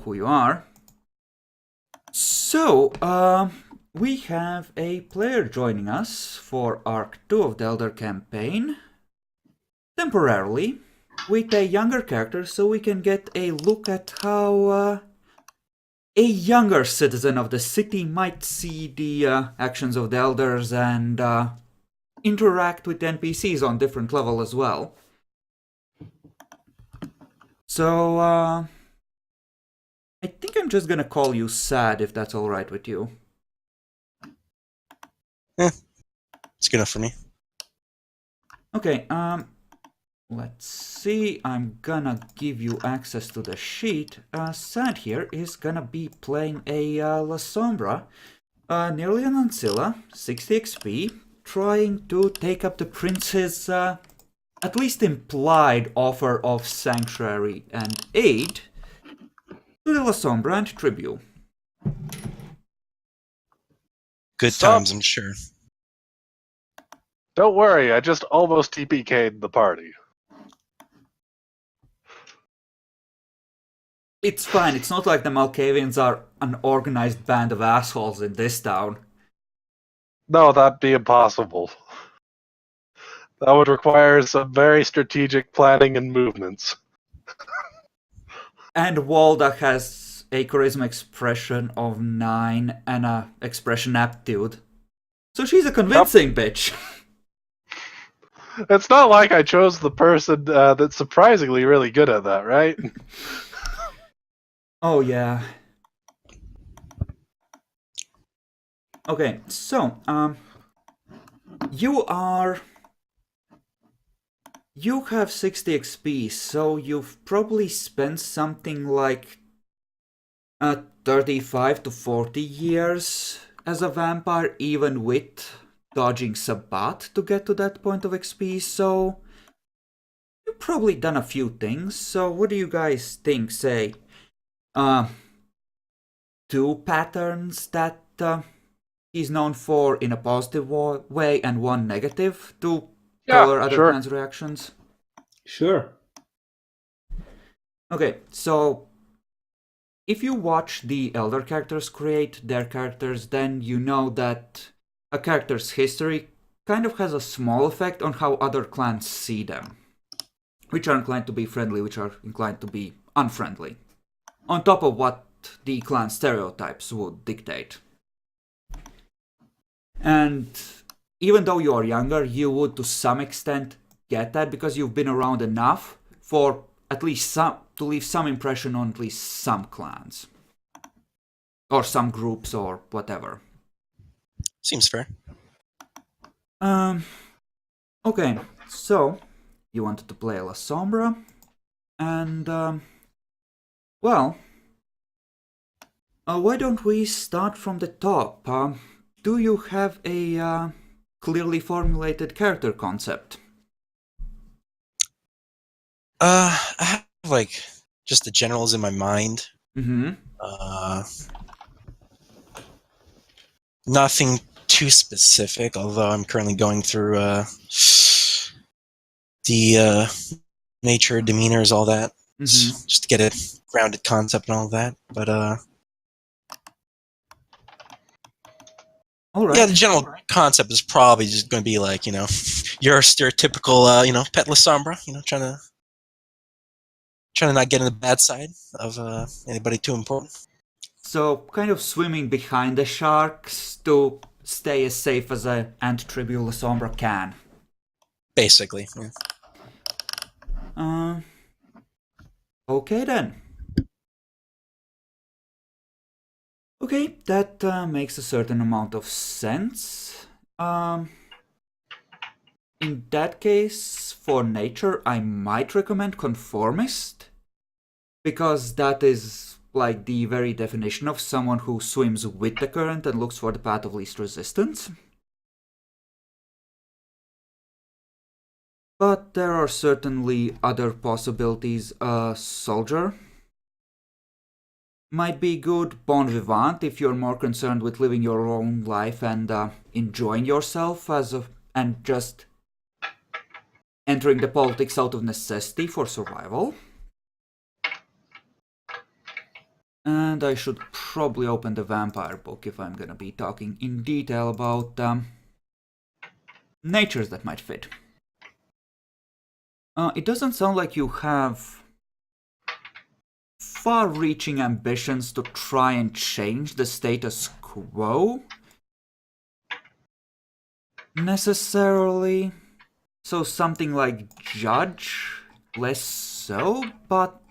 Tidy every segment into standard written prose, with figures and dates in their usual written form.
who you are. So, we have a player joining us for Arc 2 of the Elder Campaign, temporarily, with a younger character, so we can get a look at how a younger citizen of the city might see the actions of the Elders and interact with NPCs on different level as well. So, I think I'm just gonna call you Sad, if that's alright with you. It's good enough for me. Okay, let's see. I'm gonna give you access to the sheet. Sad here is gonna be playing a La Sombra, nearly an Ancilla, 60 XP, trying to take up the prince's at least implied offer of sanctuary and aid to the La Sombra and Tribute. Good Sup? times, I'm sure. Don't worry, I just almost TPK'd the party. It's fine, it's not like the Malkavians are an organized band of assholes in this town. No, that'd be impossible. That would require some very strategic planning and movements. And Walda has a charisma expression of 9 and a expression aptitude. So she's a convincing bitch. It's not like I chose the person that's surprisingly really good at that, right? Oh yeah. Okay, so, you have 60 XP, so you've probably spent something like 35 to 40 years as a vampire, even with dodging Sabbat to get to that point of XP, so you've probably done a few things. So what do you guys think, say, 2 patterns that he's known for in a positive way and 1 negative to color other sure. kinds of reactions? Sure. Okay, so if you watch the Elder characters create their characters, then you know that a character's history kind of has a small effect on how other clans see them. Which are inclined to be friendly, which are inclined to be unfriendly. On top of what the clan stereotypes would dictate. And even though you are younger, you would to some extent get that because you've been around enough for at least some to leave some impression on at least some clans. Or some groups or whatever. Seems fair. Okay, so you wanted to play La Sombra, and well, why don't we start from the top? Do you have a clearly formulated character concept? I have like just the generals in my mind. Mm-hmm. Nothing too specific, although I'm currently going through the nature, demeanors, all that, just to get a grounded concept and all that. But all right. yeah, the general concept is probably just going to be like, your stereotypical, pet La Sombra, trying to not get in the bad side of anybody too important. So, kind of swimming behind the sharks to stay as safe as an ant tribute La Sombra can. Basically, yeah. Okay then. Okay, that makes a certain amount of sense. In that case, for nature, I might recommend conformist, because that is like the very definition of someone who swims with the current and looks for the path of least resistance. But there are certainly other possibilities. Soldier might be good. Bon vivant if you're more concerned with living your own life and enjoying yourself and just entering the politics out of necessity for survival. And I should probably open the vampire book if I'm gonna be talking in detail about natures that might fit. It doesn't sound like you have far-reaching ambitions to try and change the status quo, necessarily. So something like judge, less so, but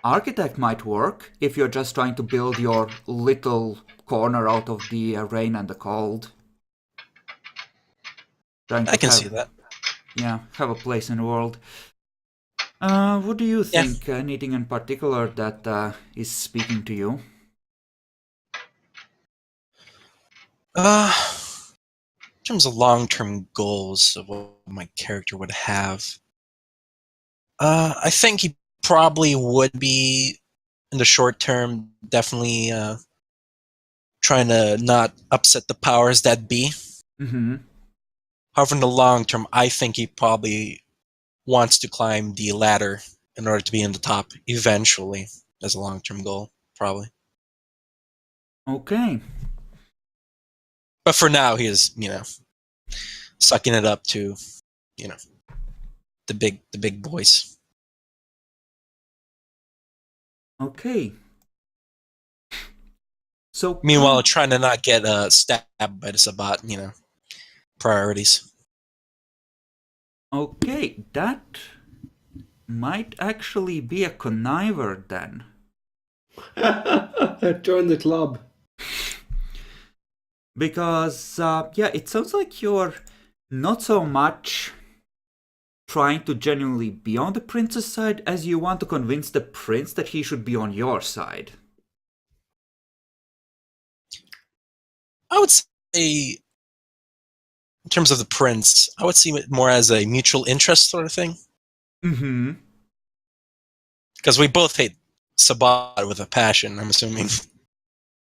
architect might work if you're just trying to build your little corner out of the rain and the cold. Trying I to can have, see that. yeah, have a place in the world. What do you Yeah. think? Anything in particular that is speaking to you? In terms of long-term goals of what my character would have, I think he probably would be, in the short term, definitely trying to not upset the powers that be. Mm-hmm. However, in the long term, I think he probably wants to climb the ladder in order to be in the top eventually, as a long-term goal, probably. Okay. But for now, he is, sucking it up to, the big boys. Okay. So Meanwhile, trying to not get stabbed by the Sabat, priorities. okay, that might actually be a conniver then. Join the club. Because, yeah, it sounds like you're not so much trying to genuinely be on the prince's side as you want to convince the prince that he should be on your side. I would say, in terms of the prince, I would see it more as a mutual interest sort of thing. Mm-hmm. Because we both hate Sabat with a passion, I'm assuming.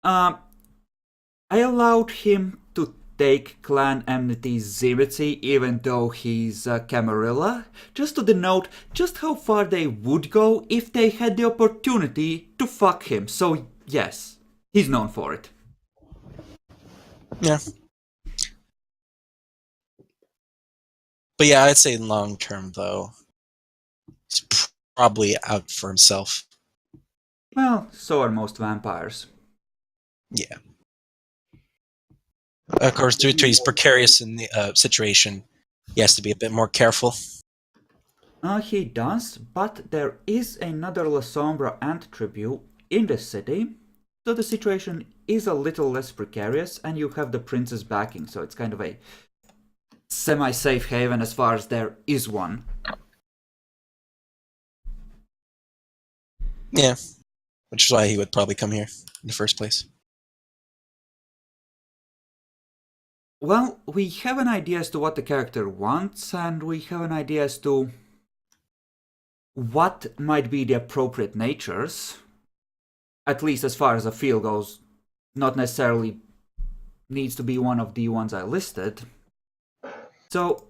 I allowed him to take clan enmity Zimity even though he's a Camarilla, just to denote just how far they would go if they had the opportunity to fuck him. So yes, he's known for it. Yeah. But yeah, I'd say long term, though, he's probably out for himself. Well, so are most vampires. Yeah. Of course, due to his precarious in the situation, he has to be a bit more careful. He does, but there is another La Sombra ant tribute in the city, so the situation is a little less precarious, and you have the prince's backing, so it's kind of a semi-safe haven as far as there is one. Yeah. Which is why he would probably come here in the first place. Well, we have an idea as to what the character wants, and we have an idea as to what might be the appropriate natures, at least as far as a feel goes. Not necessarily needs to be one of the ones I listed. So,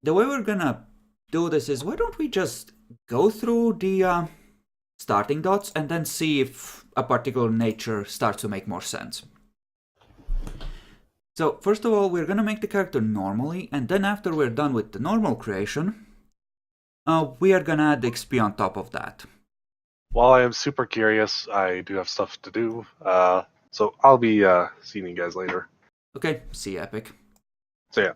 the way we're gonna do this is, why don't we just go through the starting dots and then see if a particular nature starts to make more sense. So, first of all, we're gonna make the character normally, and then after we're done with the normal creation, we are gonna add XP on top of that. While I am super curious, I do have stuff to do. So I'll be seeing you guys later. Okay, see Epic. So yeah.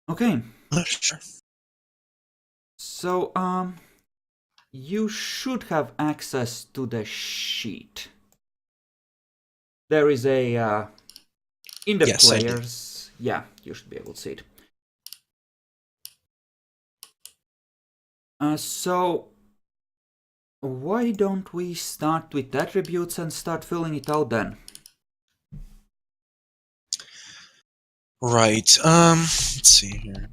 Okay, Sure. so, you should have access to the sheet. There is a, in the Yes, I do. players, yeah, you should be able to see it. So, why don't we start with attributes and start filling it out then? Right. Let's see here.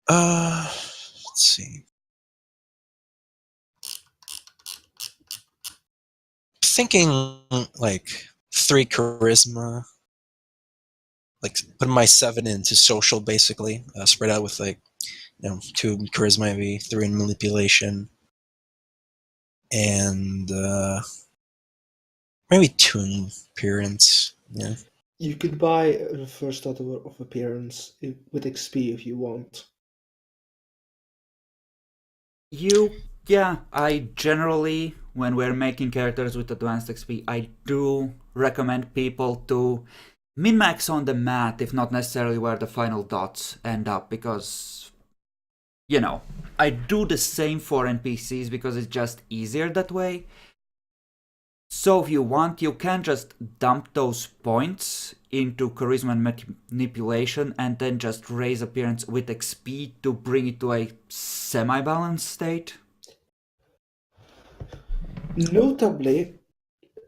Let's see. thinking like 3 charisma, like putting my 7 into social basically, spread out with like 2 charisma, maybe 3 in manipulation, and maybe 2 in appearance. Yeah. You could buy a first dot of appearance with XP if you want. I generally, when we're making characters with advanced XP, I do recommend people to min-max on the math, if not necessarily where the final dots end up, because, I do the same for NPCs because it's just easier that way. So if you want, you can just dump those points into charisma and manipulation and then just raise appearance with XP to bring it to a semi-balanced state. Notably,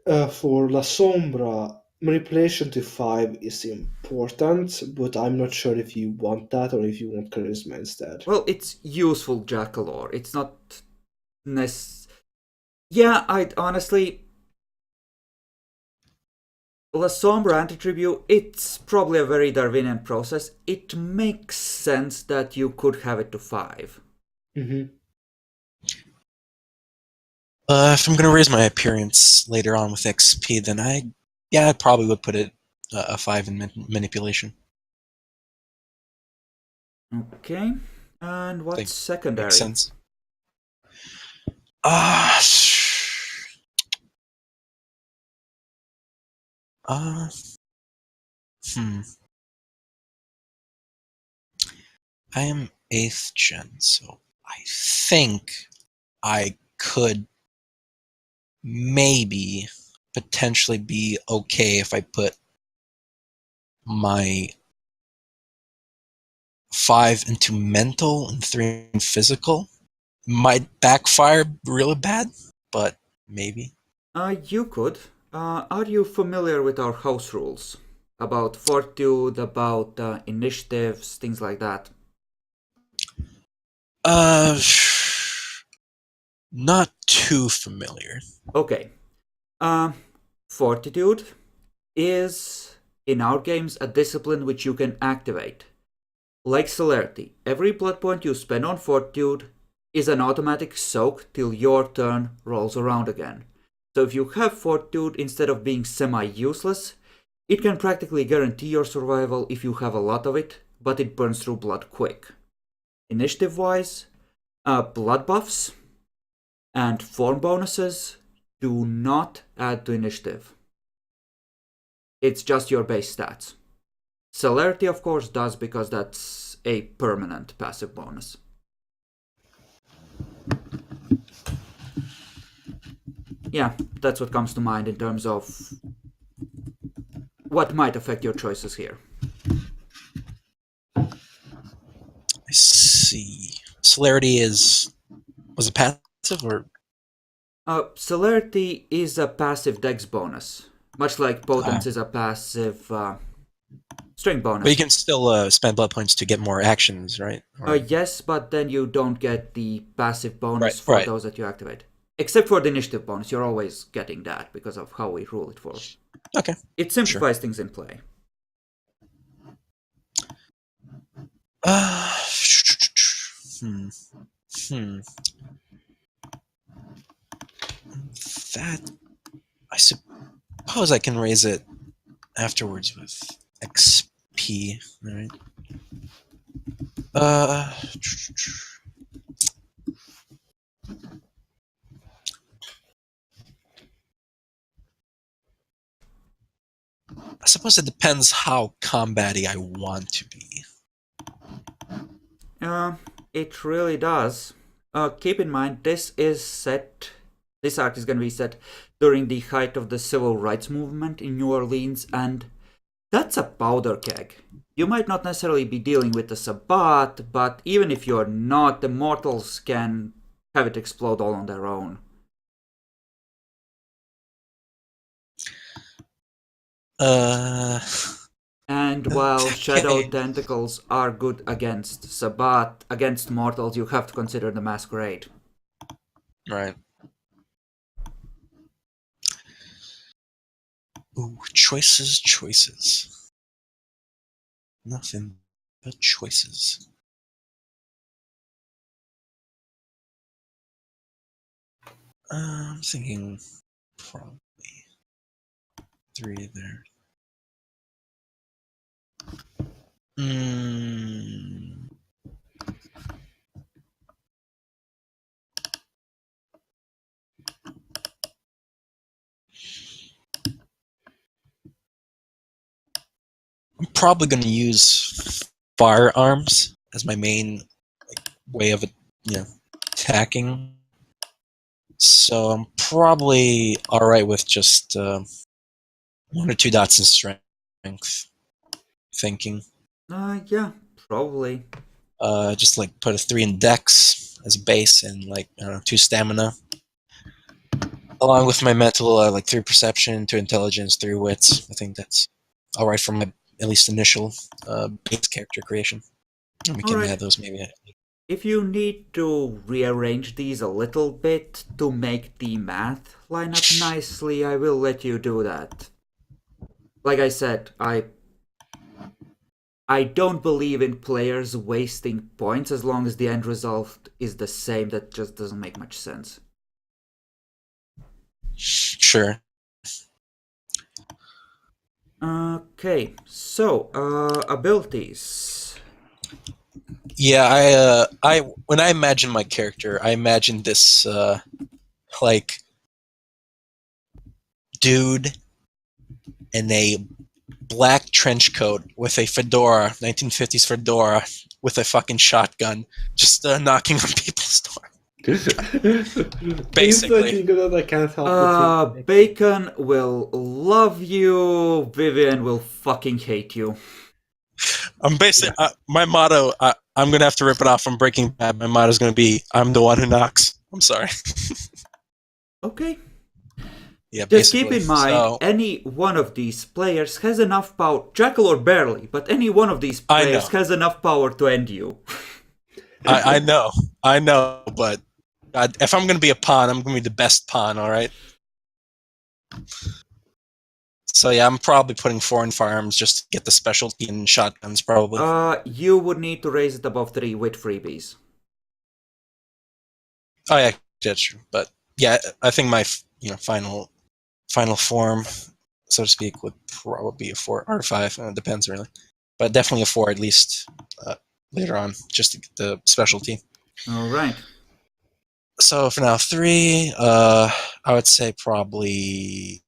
for La Sombra, manipulation to 5 is important, but I'm not sure if you want that or if you want charisma instead. Well, it's useful Jackalore. It's not Yeah, I'd honestly... La Sombra Anti-Tribute, it's probably a very Darwinian process. It makes sense that you could have it to 5. Mm-hmm. If I'm going to raise my appearance later on with XP, then I probably would put it a 5 in manipulation. Okay. And what's Think secondary? Makes sense. I am 8th gen, so I think I could maybe potentially be okay if I put my 5 into mental and 3 in physical. Might backfire really bad, but maybe. You could. Are you familiar with our house rules? About fortitude, about initiatives, things like that? Not too familiar. Okay. Fortitude is, in our games, a discipline which you can activate. Like celerity, every blood point you spend on fortitude is an automatic soak till your turn rolls around again. So if you have fortitude, instead of being semi-useless, it can practically guarantee your survival if you have a lot of it, but it burns through blood quick. Initiative-wise, blood buffs and form bonuses do not add to initiative. It's just your base stats. Celerity, of course, does because that's a permanent passive bonus. Yeah, that's what comes to mind in terms of what might affect your choices here. I see. Celerity was it passive or? Celerity is a passive dex bonus, much like Potence is a passive strength bonus. But you can still spend blood points to get more actions, right? Yes, but then you don't get the passive bonus Right, for right. those that you activate. Except for the initiative bonus, you're always getting that because of how we rule it for. Okay. It simplifies things in play. That, I suppose I can raise it afterwards with XP, right? I suppose it depends how combat-y I want to be. It really does. Keep in mind, this arc is going to be set during the height of the civil rights movement in New Orleans, and that's a powder keg. You might not necessarily be dealing with the Sabbat, but even if you're not, the mortals can have it explode all on their own. And while Shadow Tentacles are good against Sabbat, against mortals, you have to consider the Masquerade. Right. Ooh, choices. Nothing but choices. I'm thinking probably 3 there. Hmm. I'm probably going to use firearms as my main way of attacking. So I'm probably all right with just 1 or 2 dots in strength. Thinking. Yeah, probably. Just like put a 3 in Dex as a base and like 2 stamina, along with my mental 3 perception, 2 intelligence, 3 wits. I think that's all right for my at least initial base character creation. And we can Alright. add those maybe. If you need to rearrange these a little bit to make the math line up nicely, I will let you do that. Like I said, I don't believe in players wasting points as long as the end result is the same. That just doesn't make much sense. Sure. Okay, so abilities. Yeah, I when I imagine my character, I imagine this like dude in a black trench coat with a fedora, 1950s fedora, with a fucking shotgun, just knocking on people's door. Basically. Thinking of that, I can't help but think. Bacon will love you. Vivian will fucking hate you. I'm basically my motto. I'm gonna have to rip it off from Breaking Bad. My motto is gonna be, "I'm the one who knocks." I'm sorry. Okay. Yeah, Just basically. keep in mind, any one of these players has enough power, Jackal or barely, but any one of these players has enough power to end you. I know, but if I'm gonna be a pawn, I'm gonna be the best pawn. All right. So yeah, I'm probably putting 4 in firearms just to get the specialty in shotguns, probably. You would need to raise it above 3 with freebies. Oh yeah, that's true. But yeah, I think my final form, so to speak, would probably be a 4 or 5. It depends really, but definitely a 4 at least later on, just to get the specialty. All right. So for now, 3. I would say probably.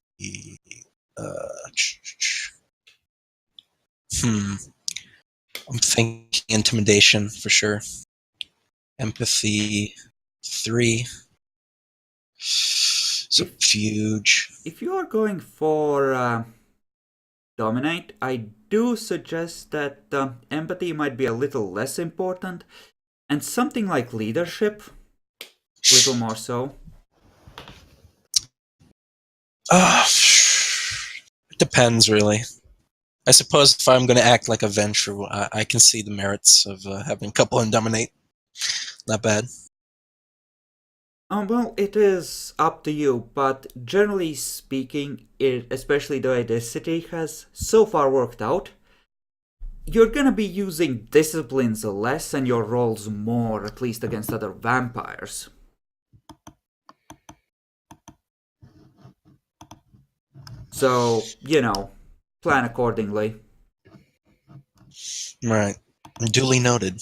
I'm thinking intimidation for sure. Empathy 3. Subterfuge. If you are going for dominate, I do suggest that empathy might be a little less important, and something like leadership, a little more so. It depends, really. I suppose if I'm going to act like a venture, I can see the merits of having a couple in dominate. Not bad. Well, it is up to you, but generally speaking, especially the way this city has so far worked out, you're gonna be using disciplines less and your rolls more, at least against other vampires. So, plan accordingly. Right. Duly noted.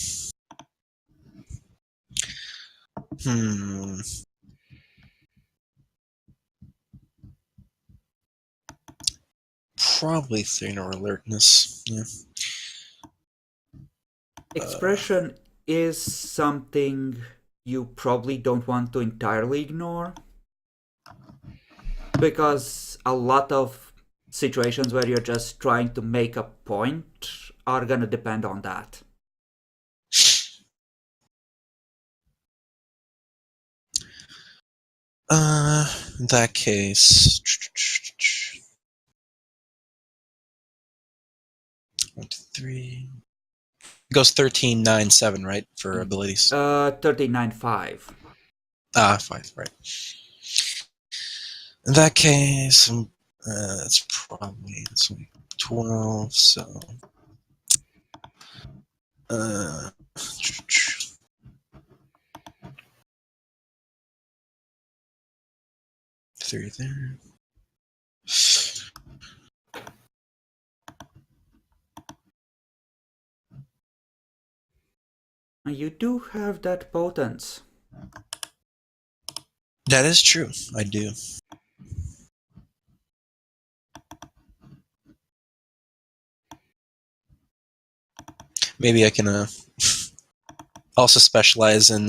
Probably 3 or alertness. Yeah. Expression is something you probably don't want to entirely ignore, because a lot of situations where you're just trying to make a point are gonna depend on that. In that case, 1, 2, 3. It goes 13, 9, 7, right, for abilities? 13, 9, 5. 5, right. In that case, That's probably 12, so... Uh, 3 there. You do have that potence. That is true. I do. Maybe I can also specialize in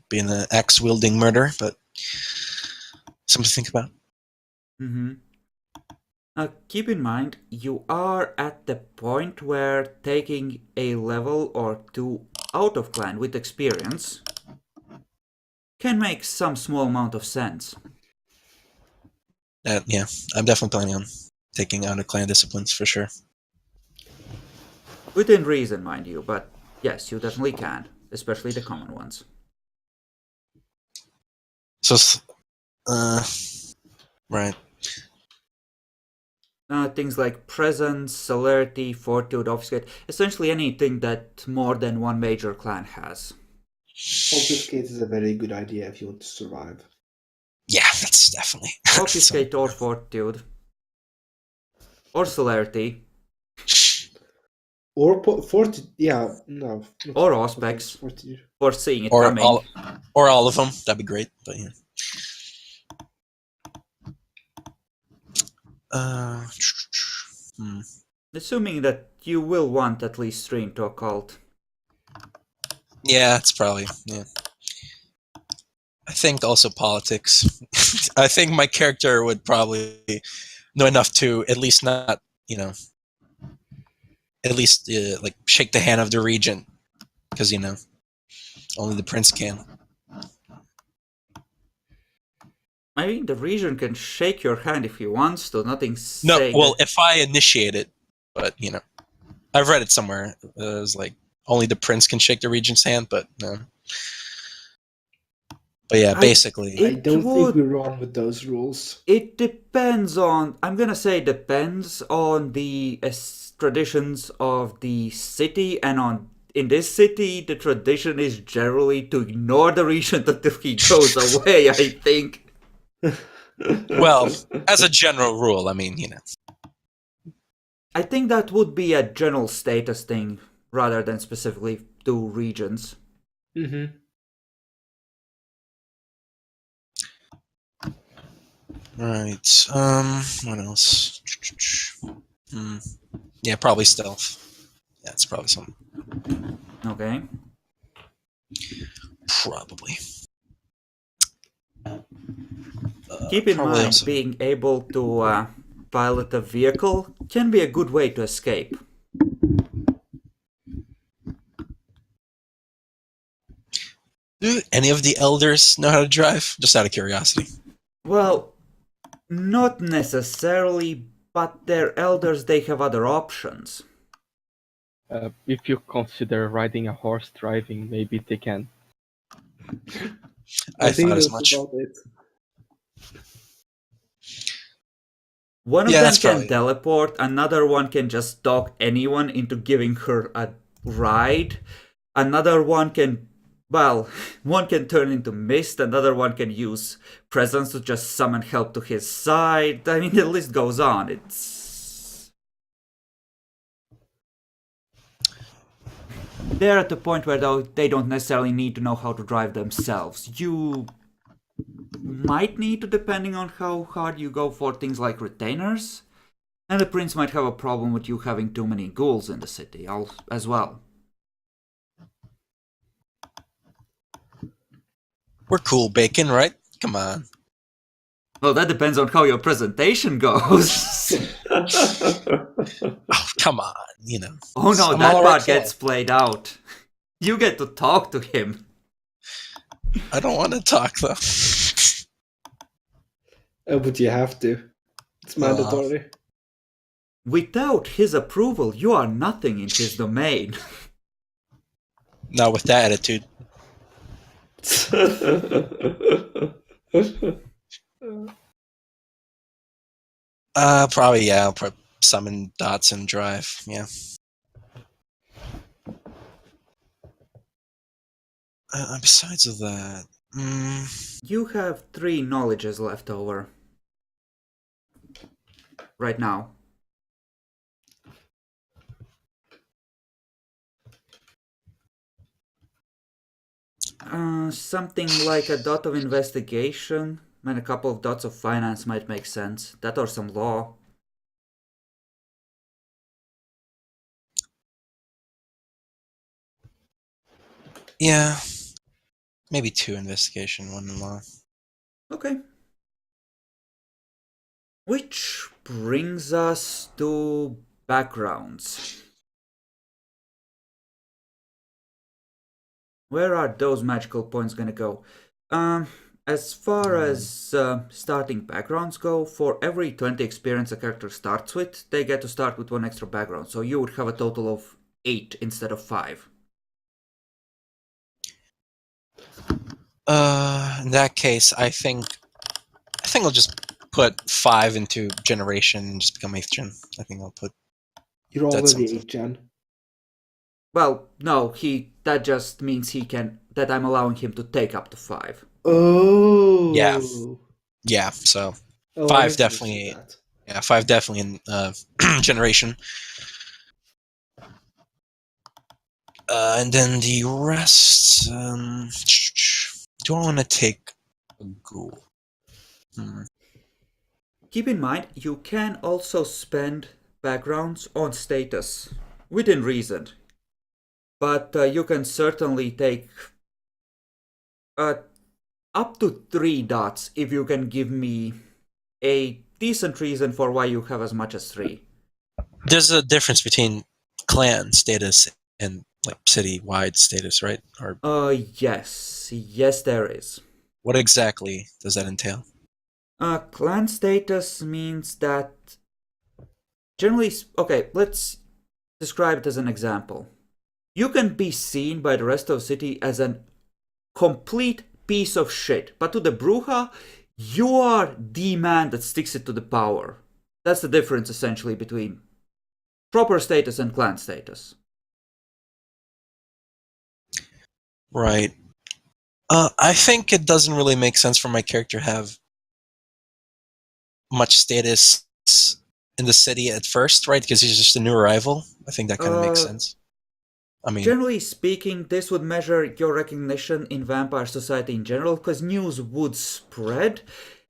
being an axe-wielding murderer, but something to think about. Mm-hmm. Keep in mind, you are at the point where taking a level or two out of clan with experience can make some small amount of sense. Yeah, I'm definitely planning on taking out of clan disciplines for sure. Within reason, mind you, but yes, you definitely can, especially the common ones. So, right. Things like presence, celerity, fortitude, obfuscate, essentially anything that more than one major clan has. Obfuscate is a very good idea if you want to survive. Yeah, that's definitely. Obfuscate or fortitude. Or celerity. Or fortitude, yeah, no. Or auspex. Fortitude. For seeing it coming. Or all of them. That'd be great, but yeah. Assuming that you will want at least 3 into occult. Yeah, it's probably, yeah. I think also politics. I think my character would probably know enough to at least not, at least like shake the hand of the regent, because only the prince can. I mean, the regent can shake your hand if he wants to. Nothing's No, saying well, that... if I initiate it, but I've read it somewhere. It was like only the prince can shake the regent's hand, but no. But yeah, basically. I don't think we're wrong with those rules. It depends on... I'm gonna say depends on the traditions of the city, and in this city, the tradition is generally to ignore the regent until he goes away, I think. Well, as a general rule, I mean, I think that would be a general status thing, rather than specifically to regions. Mm-hmm. Right. What else? Yeah, probably stealth. Yeah, it's probably something. Okay. Probably. Keep in mind, also... being able to pilot a vehicle can be a good way to escape. Do any of the elders know how to drive? Just out of curiosity. Well, not necessarily, but they're elders, they have other options. If you consider riding a horse driving, maybe they can. I thought as that's much. about it. One of Yeah, them that's can probably... teleport, another one can just talk anyone into giving her a ride, another one can... Well, one can turn into mist, another one can use presence to just summon help to his side. I mean, the list goes on. They're at the point where they don't necessarily need to know how to drive themselves. You might need to, depending on how hard you go for things like retainers. And the prince might have a problem with you having too many ghouls in the city as well. We're cool, Bacon, right? Come on. Well, that depends on how your presentation goes. Oh, come on, Oh no, I'm that all part right gets played out. You get to talk to him. I don't want to talk, though. But you have to. It's mandatory. Without his approval, you are nothing in his domain. Not with that attitude. Probably, yeah. I'll put summon dots and drive. Yeah. Besides of that, You have 3 knowledges left over. Right now. Something like a dot of investigation and a couple of dots of finance might make sense. That or some law. yeah, maybe 2 investigation, 1 law. Okay. Which brings us to backgrounds. Where are those magical points gonna go? As far as starting backgrounds go, for every 20 experience a character starts with, they get to start with 1 extra background. So you would have a total of 8 instead of 5. In that case, I think I'll just put 5 into generation and just become 8th gen. I think I'll put You're that already sounds- 8 gen. Well, no, that just means that I'm allowing him to take up to 5. Oh. Yeah, so Oh, I 5 didn't definitely. see that. Yeah, 5 definitely in generation. And then the rest. Do I want to take a ghoul? Keep in mind, you can also spend backgrounds on status, within reason. But you can certainly take up to 3 dots if you can give me a decent reason for why you have as much as 3. There's a difference between clan status and like city-wide status, right? Or Yes, there is. what exactly does that entail? Clan status means that generally, okay, let's describe it as an example. You can be seen by the rest of the city as a complete piece of shit, but to the Bruja, you are the man that sticks it to the power. That's the difference essentially between proper status and clan status. Right. I think it doesn't really make sense for my character to have much status in the city at first, right? Because he's just a new arrival. I think that kind of makes sense. I mean, generally speaking, this would measure your recognition in vampire society in general, because news would spread,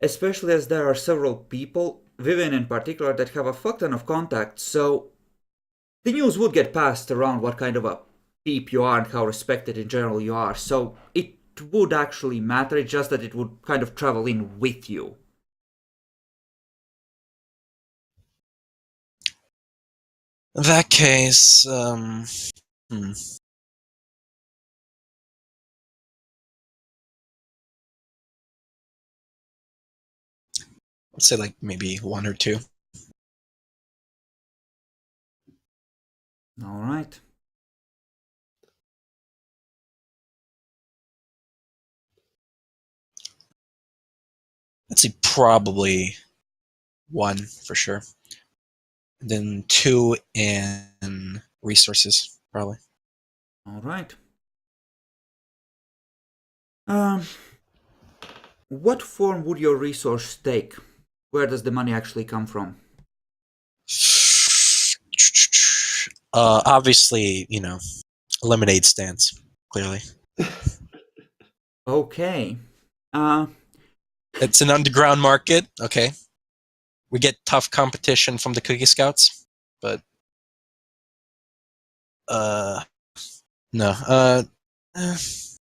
especially as there are several people, Vivian in particular, that have a fuck ton of contacts, so the news would get passed around what kind of a peep you are and how respected in general you are, so it would actually matter, it's just that it would kind of travel in with you. in that case, let's say like maybe 1 or 2. Alright. Let's see, probably 1 for sure. And then 2 in resources, probably. Alright. What form would your resource take? Where does the money actually come from? Obviously, lemonade stands, clearly. Okay. It's an underground market, okay. We get tough competition from the Cookie Scouts, but no.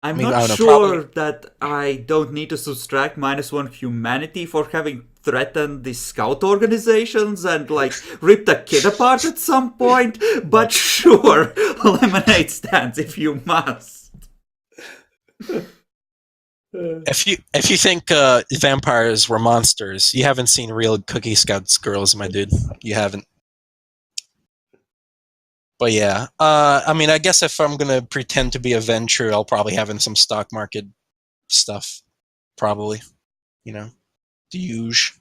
I'm Maybe, I not don't know, sure probably- that I don't need to subtract -1 humanity for having threatened the scout organizations and ripped a kid apart at some point, but sure, lemonade stands if you must. If you think vampires were monsters, you haven't seen real Cookie Scouts girls, my dude. You haven't. But yeah, I mean, I guess if I'm gonna pretend to be a venture, I'll probably have in some stock market stuff. Probably, the usual.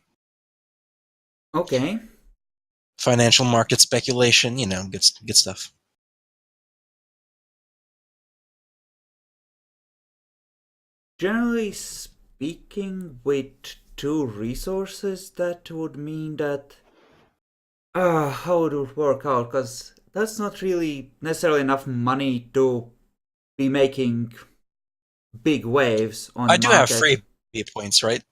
Okay. Financial market speculation, good stuff. Generally speaking, with 2 resources, that would mean that... how would it work out? Because that's not really necessarily enough money to be making big waves on I the do have market. freebie points, right?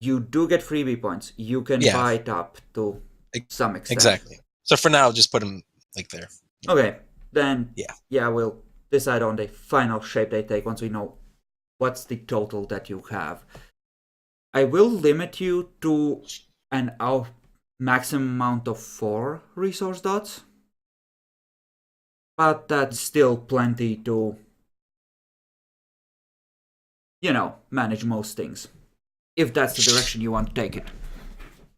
You do get freebie points. You can Yeah. buy it up to some extent. Exactly. So for now, I'll just put them like there. Okay, then Yeah. we'll decide on the final shape they take once we know what's the total that you have. I will limit you to an maximum amount of 4 resource dots, but that's still plenty to, manage most things, if that's the direction you want to take it.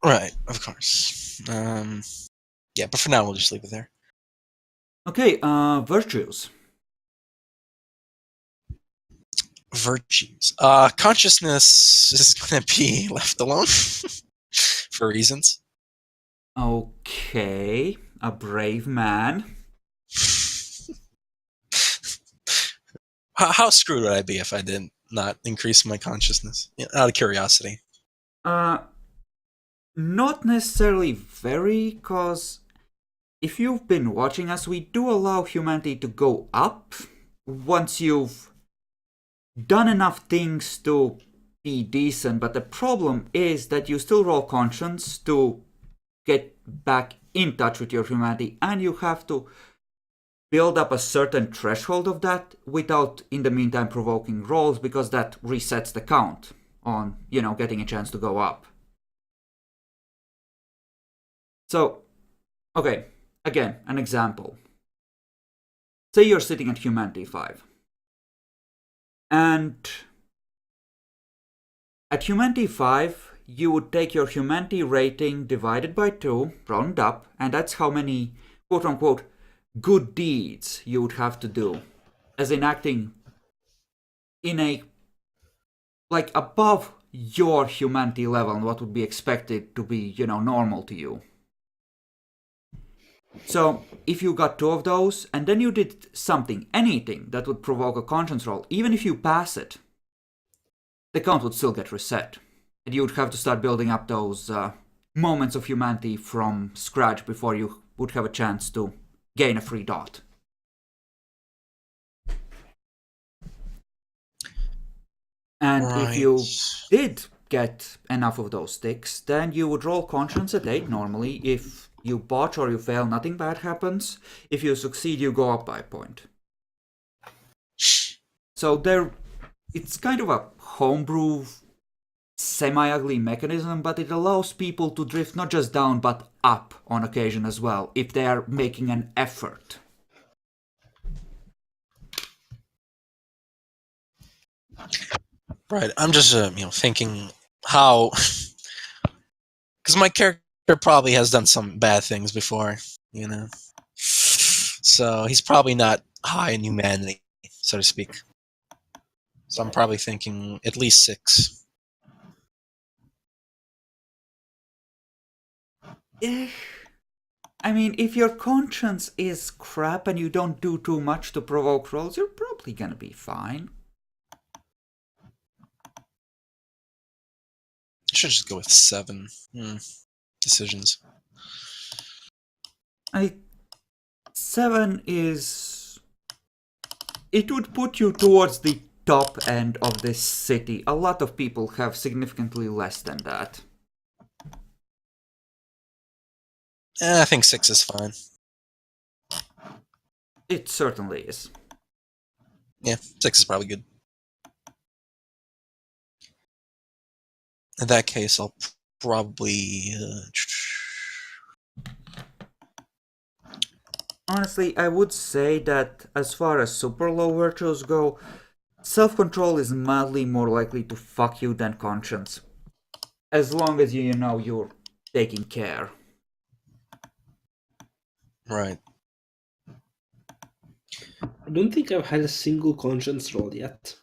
Right, of course. Yeah, but for now, we'll just leave it there. Okay, virtues. Virtues. Consciousness is going to be left alone for reasons. Okay, a brave man. How screwed would I be if I did not increase my consciousness? Out of curiosity. Not necessarily very, cause if you've been watching us, we do allow humanity to go up once you've done enough things to be decent, but the problem is that you still roll conscience to get back in touch with your humanity, and you have to build up a certain threshold of that without in the meantime provoking rolls, because that resets the count on, getting a chance to go up. So, okay, again, an example. Say you're sitting at Humanity 5. And at Humanity 5, you would take your Humanity rating divided by 2, round up, and that's how many quote-unquote good deeds you would have to do. As in acting in a, above your Humanity level and what would be expected to be, normal to you. So, if you got 2 of those, and then you did something, anything that would provoke a conscience roll, even if you pass it, the count would still get reset. And you would have to start building up those moments of humanity from scratch before you would have a chance to gain a free dot. And if you did get enough of those sticks, then you would roll conscience at 8 normally. If you botch or you fail, nothing bad happens. If you succeed, you go up by a point. So it's kind of a homebrew, semi-ugly mechanism, but it allows people to drift not just down, but up on occasion as well, if they are making an effort. Right, I'm just thinking how, because my character probably has done some bad things before, so he's probably not high in humanity, so to speak. So I'm probably thinking at least 6. I mean, if your conscience is crap and you don't do too much to provoke rolls, you're probably gonna be fine. I should just go with 7. Decisions. 7 is... It would put you towards the top end of this city. A lot of people have significantly less than that. I think 6 is fine. It certainly is. Yeah, 6 is probably good. In that case, I'll probably... Honestly, I would say that as far as super low virtues go, self-control is mildly more likely to fuck you than conscience. As long as you know you're taking care. Right. I don't think I've had a single conscience roll yet.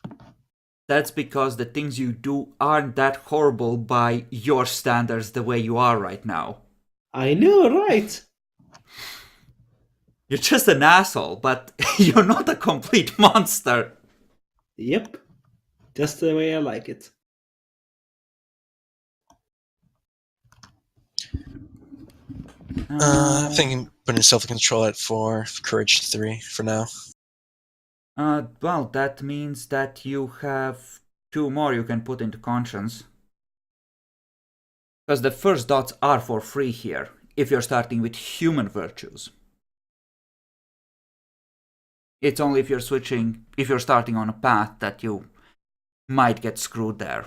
That's because the things you do aren't that horrible by your standards the way you are right now. I know, right? You're just an asshole, but you're not a complete monster. Yep. Just the way I like it. I'm thinking putting self-control at 4, courage 3 for now. Well, that means that you have 2 more you can put into conscience. Because the first dots are for free here, if you're starting with human virtues. It's only if you're starting on a path that you might get screwed there.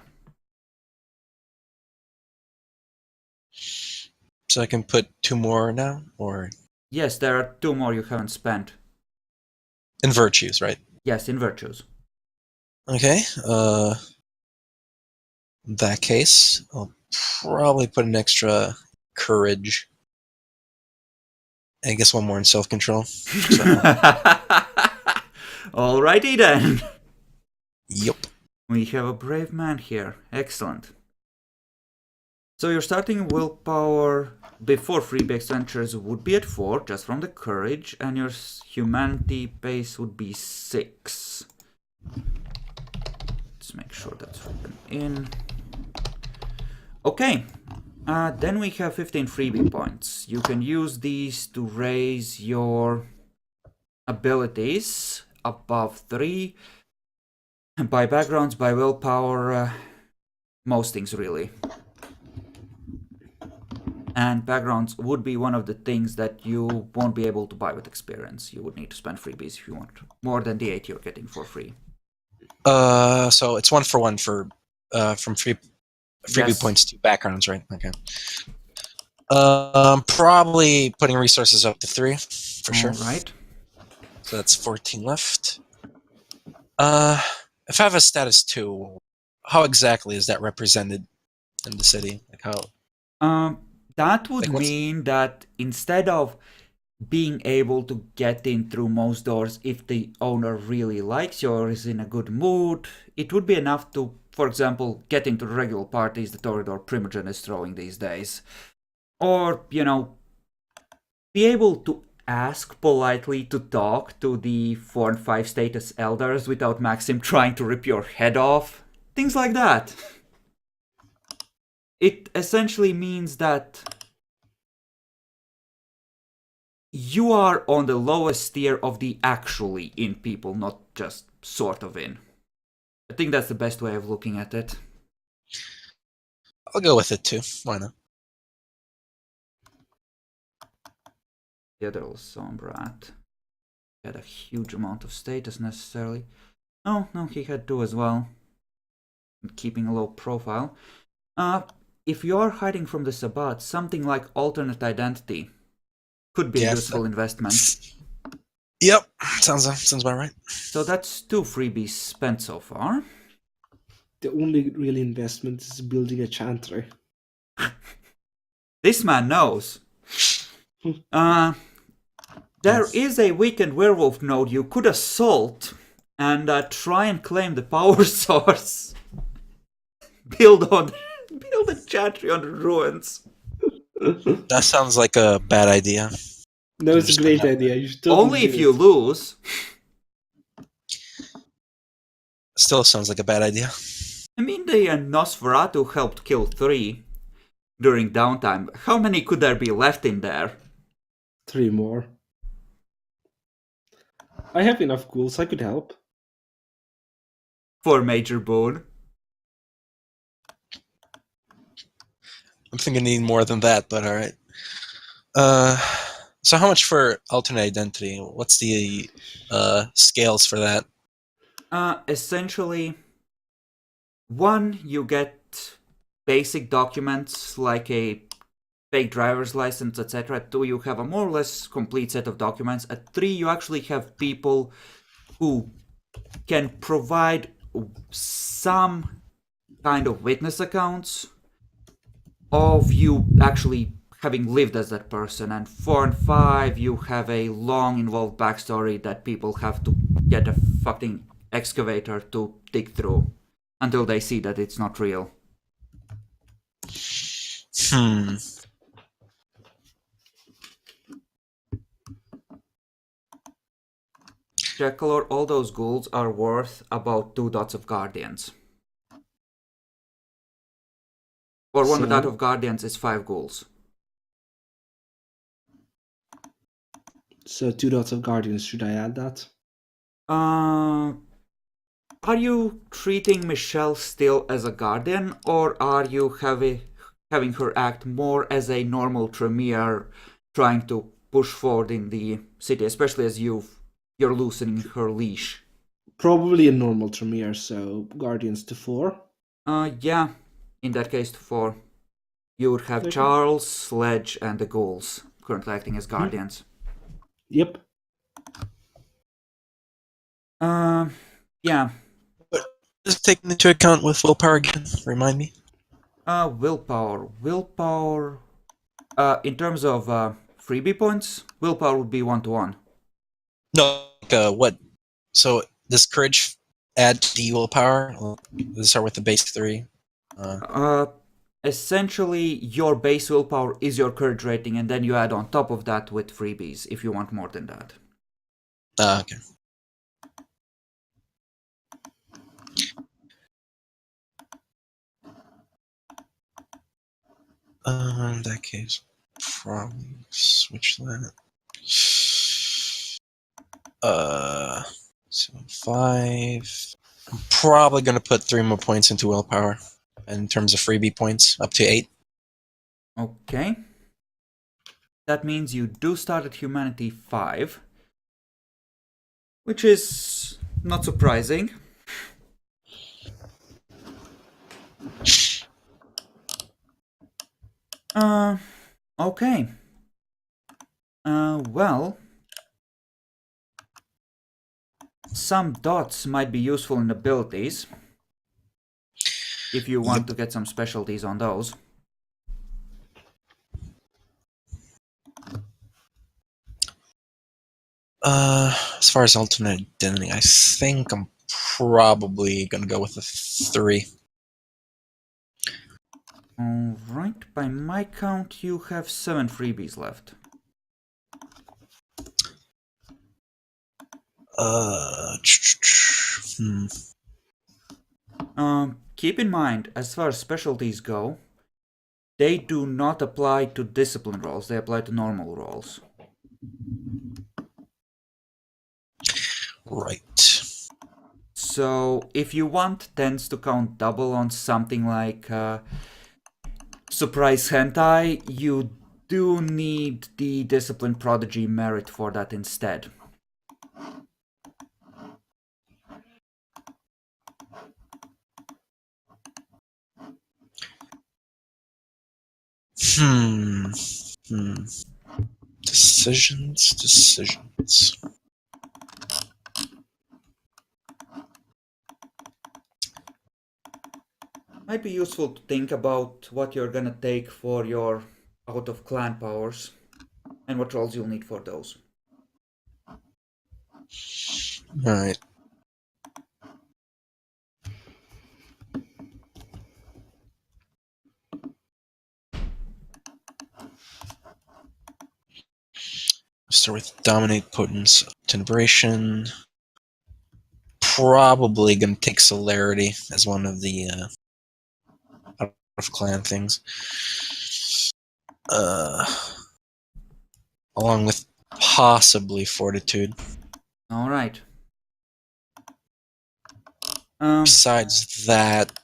So I can put 2 more now, or Yes, there are 2 more you haven't spent. in virtues, right? Yes, in virtues. Okay. In that case, I'll probably put an extra courage. I guess 1 more in self-control. Alrighty then. Yep. We have a brave man here. Excellent. So your starting willpower before freebie expenditures would be at 4, just from the courage, and your humanity base would be 6. Let's make sure that's written in. Okay. Then we have 15 freebie points. You can use these to raise your abilities above 3. By backgrounds, by willpower, most things really. And backgrounds would be one of the things that you won't be able to buy with experience. You would need to spend freebies if you want more than the 8 you're getting for free. So it's 1 for 1 for from freebie Yes. points to backgrounds, right? Okay. Probably putting resources up to 3 for sure. Alright. So that's 14 left. If I have a status 2, how exactly is that represented in the city? Like how? That would Like what's- mean that instead of being able to get in through most doors if the owner really likes you or is in a good mood, it would be enough to, for example, get into the regular parties the Toreador Primogen is throwing these days. Or, you know, be able to ask politely to talk to the 4 and 5 status elders without Maxim trying to rip your head off. Things like that. It essentially means that you are on the lowest tier of the actually in people, not just sort of in. I think that's the best way of looking at it. I'll go with it too. Why not? The other Sombrat had a huge amount of status necessarily. Oh, no, he had 2 as well. Keeping a low profile. If you're hiding from the Sabbat, something like alternate identity could be a Yes. useful investment. Yep, sounds about right. So that's 2 freebies spent so far. The only real investment is building a chantry. This man knows. There is a weakened werewolf node you could assault and try and claim the power source. Build a chantry on the ruins. That sounds like a bad idea. No, it's a great idea. You should totally Only do if it. you lose. Still sounds like a bad idea. I mean, the Nosferatu helped kill 3 during downtime. How many could there be left in there? 3 more. I have enough ghouls, I could help. For Major Boone. I'm thinking need more than that, but all right. So how much for alternate identity? What's the scales for that? Essentially, 1, you get basic documents like a fake driver's license, etc. 2, you have a more or less complete set of documents. At 3, you actually have people who can provide some kind of witness accounts of you actually having lived as that person. And 4 and 5, you have a long involved backstory that people have to get a fucking excavator to dig through until they see that it's not real. check color, all those ghouls are worth about 2 dots of guardians. Or 1 dot of guardians is 5 ghouls. So 2 dots of guardians, should I add that? Are you treating Michelle still as a guardian, or are you having her act more as a normal Tremere trying to push forward in the city, especially as you're loosening her leash? Probably a normal Tremere, so guardians to 4. Yeah, in that case, 4. You would have Okay. Charles, Sledge, and the ghouls currently acting as guardians. Yep. Yeah. Just taking into account with willpower again. Remind me. Willpower. Willpower. In terms of freebie points, willpower would be 1-to-1. No, what? So does courage add to the willpower? Let's start with the base 3. Essentially, your base willpower is your courage rating, and then you add on top of that with freebies if you want more than that. Okay. In that case, probably switch that. So 5. I'm probably gonna put 3 more points into willpower. In terms of freebie points, up to 8. Okay. That means you do start at Humanity 5, which is not surprising. Okay. Well, some dots might be useful in abilities if you want to get some specialties on those. As far as alternate identity, I think I'm probably gonna go with a 3. Alright, by my count, you have 7 freebies left. Keep in mind, as far as specialties go, they do not apply to discipline rolls, they apply to normal rolls. Right. So, if you want tends to count double on something like Surprise Hentai, you do need the Discipline Prodigy merit for that instead. Decisions. Might be useful to think about what you're gonna take for your out of clan powers and what rolls you'll need for those. Alright. Start with Dominate, Potence, Tenebration. Probably gonna take Celerity as one of the out of clan things. Along with possibly Fortitude. Alright. Besides that,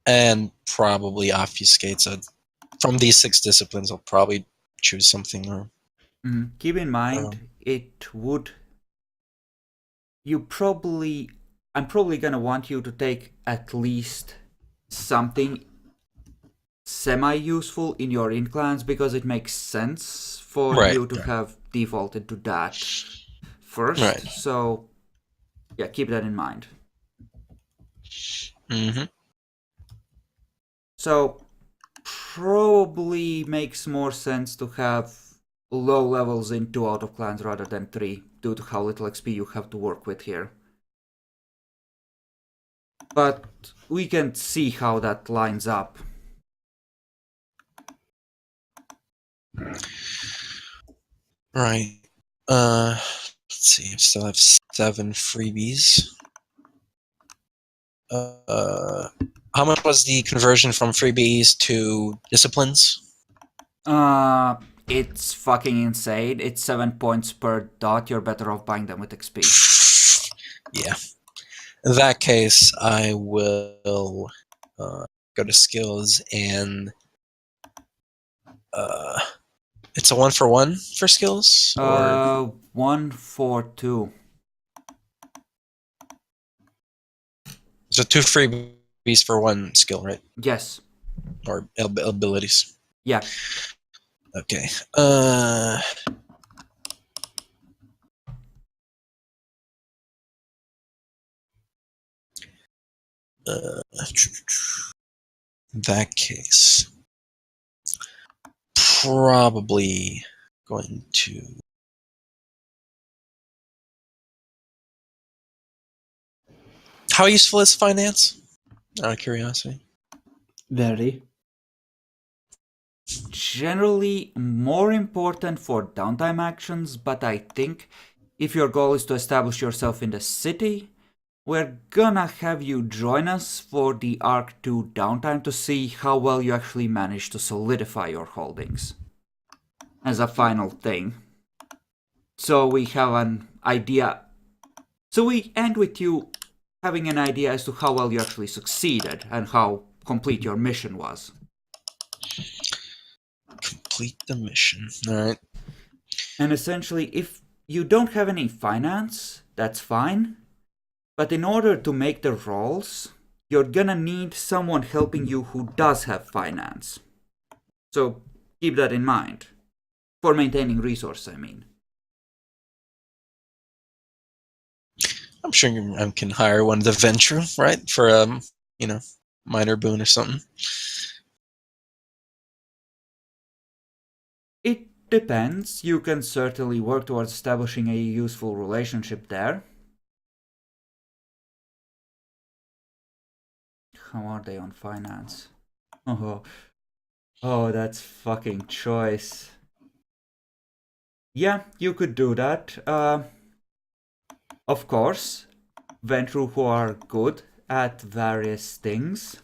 and probably Obfuscates. From these 6 disciplines, I'll probably choose something. Or keep in mind, I'm probably gonna want you to take at least something semi-useful in your in-clans because it makes sense for you to have defaulted to that first. Right. So, yeah, keep that in mind. Mm-hmm. So, probably makes more sense to have low levels in 2 out of clans rather than 3, due to how little XP you have to work with here. But we can see how that lines up. Right. Let's see. I still have 7 freebies. How much was the conversion from freebies to disciplines? It's fucking insane. It's 7 points per dot. You're better off buying them with XP. Yeah. In that case, I will go to skills and it's a 1-for-1 for skills, or 1 for 2. so 2 freebies for 1 skill, right? Yes. Or abilities. Yeah. Okay. In that case, probably going to. How useful is finance? Out of curiosity. Very. Generally more important for downtime actions, but I think if your goal is to establish yourself in the city, we're gonna have you join us for the Arc 2 downtime to see how well you actually manage to solidify your holdings. As a final thing. So we have an idea. So we end with you having an idea as to how well you actually succeeded and how complete your mission was. Complete the mission. Alright. And essentially, if you don't have any finance, that's fine. But in order to make the rolls, you're gonna need someone helping you who does have finance. So keep that in mind. For maintaining resources, I mean. I'm sure I can hire one of the venture, right? For minor boon or something. It depends. You can certainly work towards establishing a useful relationship there. How are they on finance? Oh, that's fucking choice. Yeah, you could do that. Of course, Ventru who are good at various things.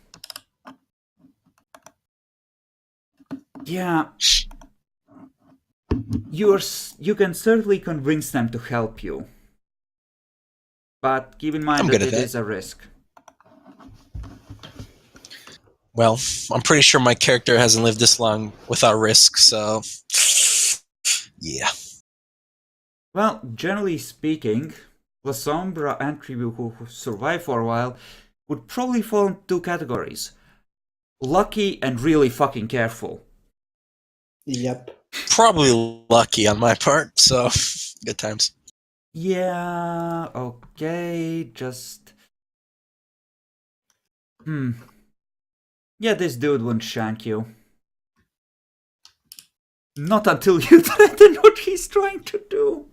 Yeah. You can certainly convince them to help you. But keep in mind that it is a risk. Well, I'm pretty sure my character hasn't lived this long without risk, so yeah. Well, generally speaking, La Sombra and Tribu who survive for a while would probably fall in 2 categories. Lucky and really fucking careful. Yep. Probably lucky on my part, so good times. Yeah, okay, just... Yeah, this dude won't shank you. Not until you threaten what he's trying to do.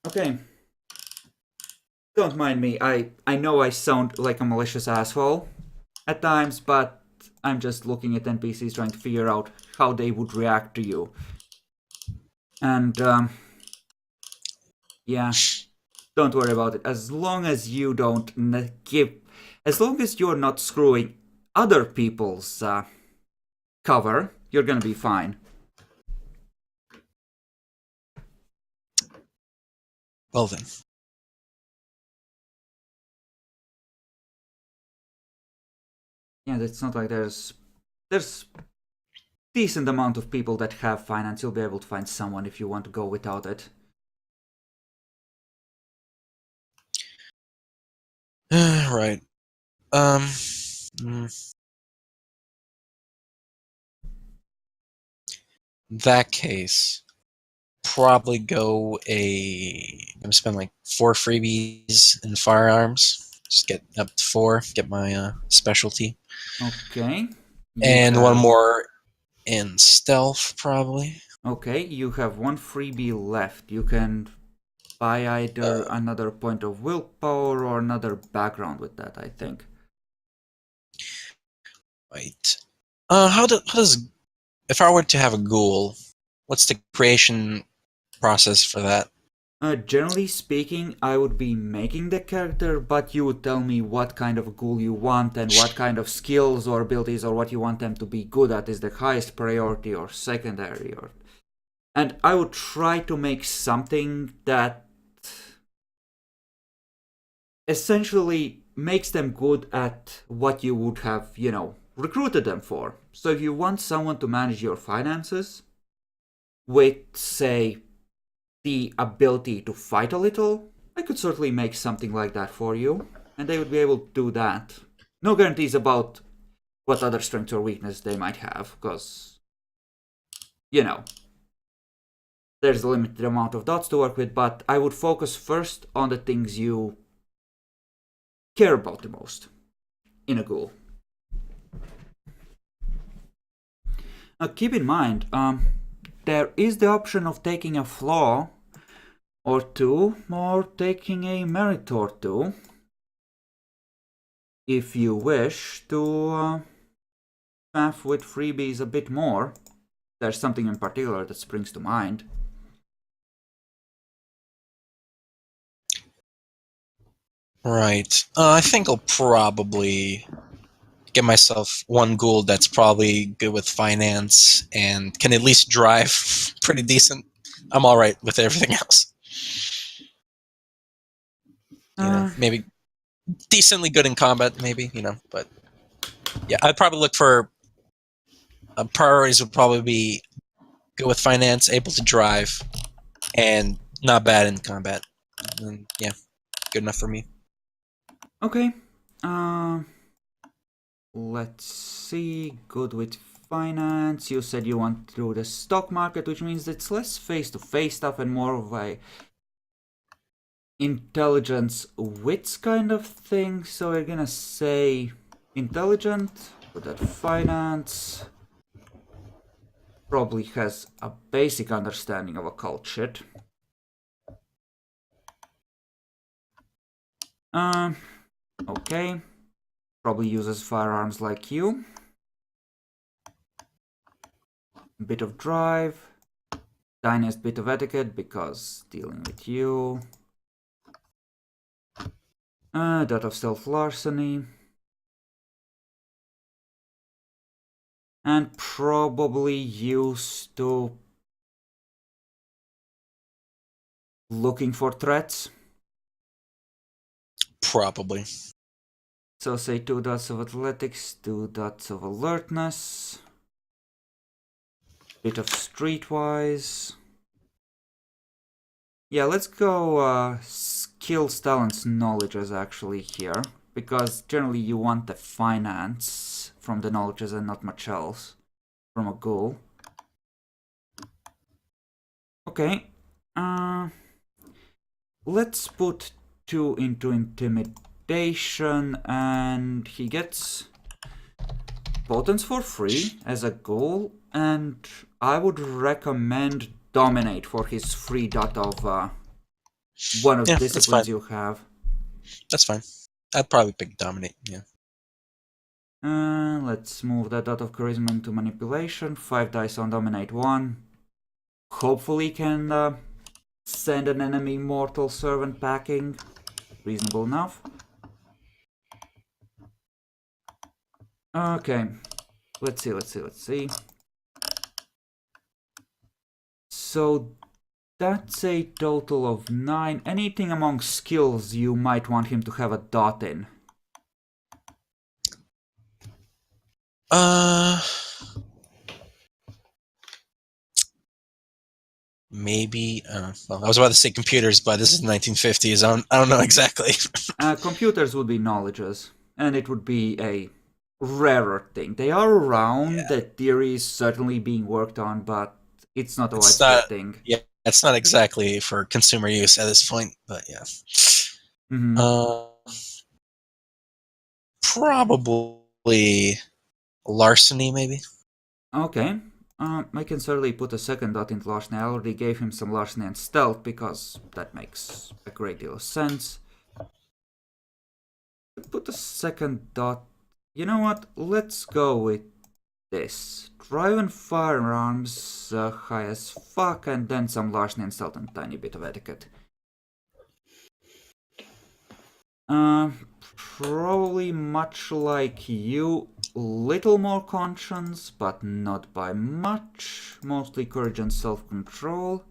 Okay. Don't mind me. I know I sound like a malicious asshole at times, but I'm just looking at NPCs trying to figure out how they would react to you. And, yeah, don't worry about it. As long as you don't as long as you're not screwing other people's cover, you're gonna be fine. Well then. Yeah, it's not like there's decent amount of people that have finance. You'll be able to find someone if you want to go without it. Right. In that case, probably go I'm gonna spend like 4 freebies in firearms. Just get up to 4, get my specialty. Okay. And 1 more in stealth, probably. Okay, you have 1 freebie left. You can buy either another point of willpower or another background with that, I think. Right. How does if I were to have a ghoul, What's the creation process for that? Generally speaking, I would be making the character, but you would tell me what kind of ghoul you want and what kind of skills or abilities or what you want them to be good at is the highest priority or secondary. And I would try to make something that essentially makes them good at what you would have, recruited them for. So if you want someone to manage your finances with, say, the ability to fight a little, I could certainly make something like that for you, and they would be able to do that. No guarantees about what other strengths or weakness they might have, because, there's a limited amount of dots to work with, but I would focus first on the things you care about the most in a ghoul. Now keep in mind, there is the option of taking a flaw or two, or taking a merit or two, if you wish to faff with freebies a bit more. There's something in particular that springs to mind. Right. I think I'll probably get myself one ghoul that's probably good with finance and can at least drive pretty decent. I'm all right with everything else. Maybe decently good in combat, maybe, but yeah, I'd probably look for priorities would probably be good with finance, able to drive, and not bad in combat. And yeah, good enough for me. Okay. Let's see. Good with finance. You said you want to do the stock market, which means it's less face-to-face stuff and more of a intelligence wits kind of thing. So we're gonna say intelligent, put that finance. Probably has a basic understanding of occult shit. Okay. Probably uses firearms like you. Bit of drive. Tiniest bit of etiquette because dealing with you. Dot of stealth larceny. And probably used to looking for threats. Probably. So say 2 dots of athletics, 2 dots of alertness. Bit of streetwise. Yeah, let's go skills, talents, knowledges actually here. Because generally you want the finance from the knowledges and not much else from a ghoul. Okay. Let's put 2 into intimidation, and he gets potence for free as a ghoul, and I would recommend dominate for his free dot of one of the disciplines you have. That's fine. I'd probably pick dominate, yeah. Let's move that dot of charisma into manipulation. 5 dice on dominate 1. Hopefully can send an enemy mortal servant packing. Reasonable enough. Okay. Let's see. So that's a total of 9. Anything among skills you might want him to have a dot in? Maybe. Well, I was about to say computers, but this is 1950s. I don't know exactly. Computers would be knowledges, and it would be a rarer thing. They are around. Yeah. The theory is certainly being worked on, but it's not a widespread thing. Yeah, it's not exactly for consumer use at this point, but yeah. Probably larceny, maybe. Okay. I can certainly put a second dot into larceny. I already gave him some larceny and stealth because that makes a great deal of sense. Put a second dot. You know what? Let's go with this. Drive and firearms, high as fuck, and then some larceny and stealth and a tiny bit of etiquette. Probably much like you, little more conscience, but not by much. Mostly courage and self-control.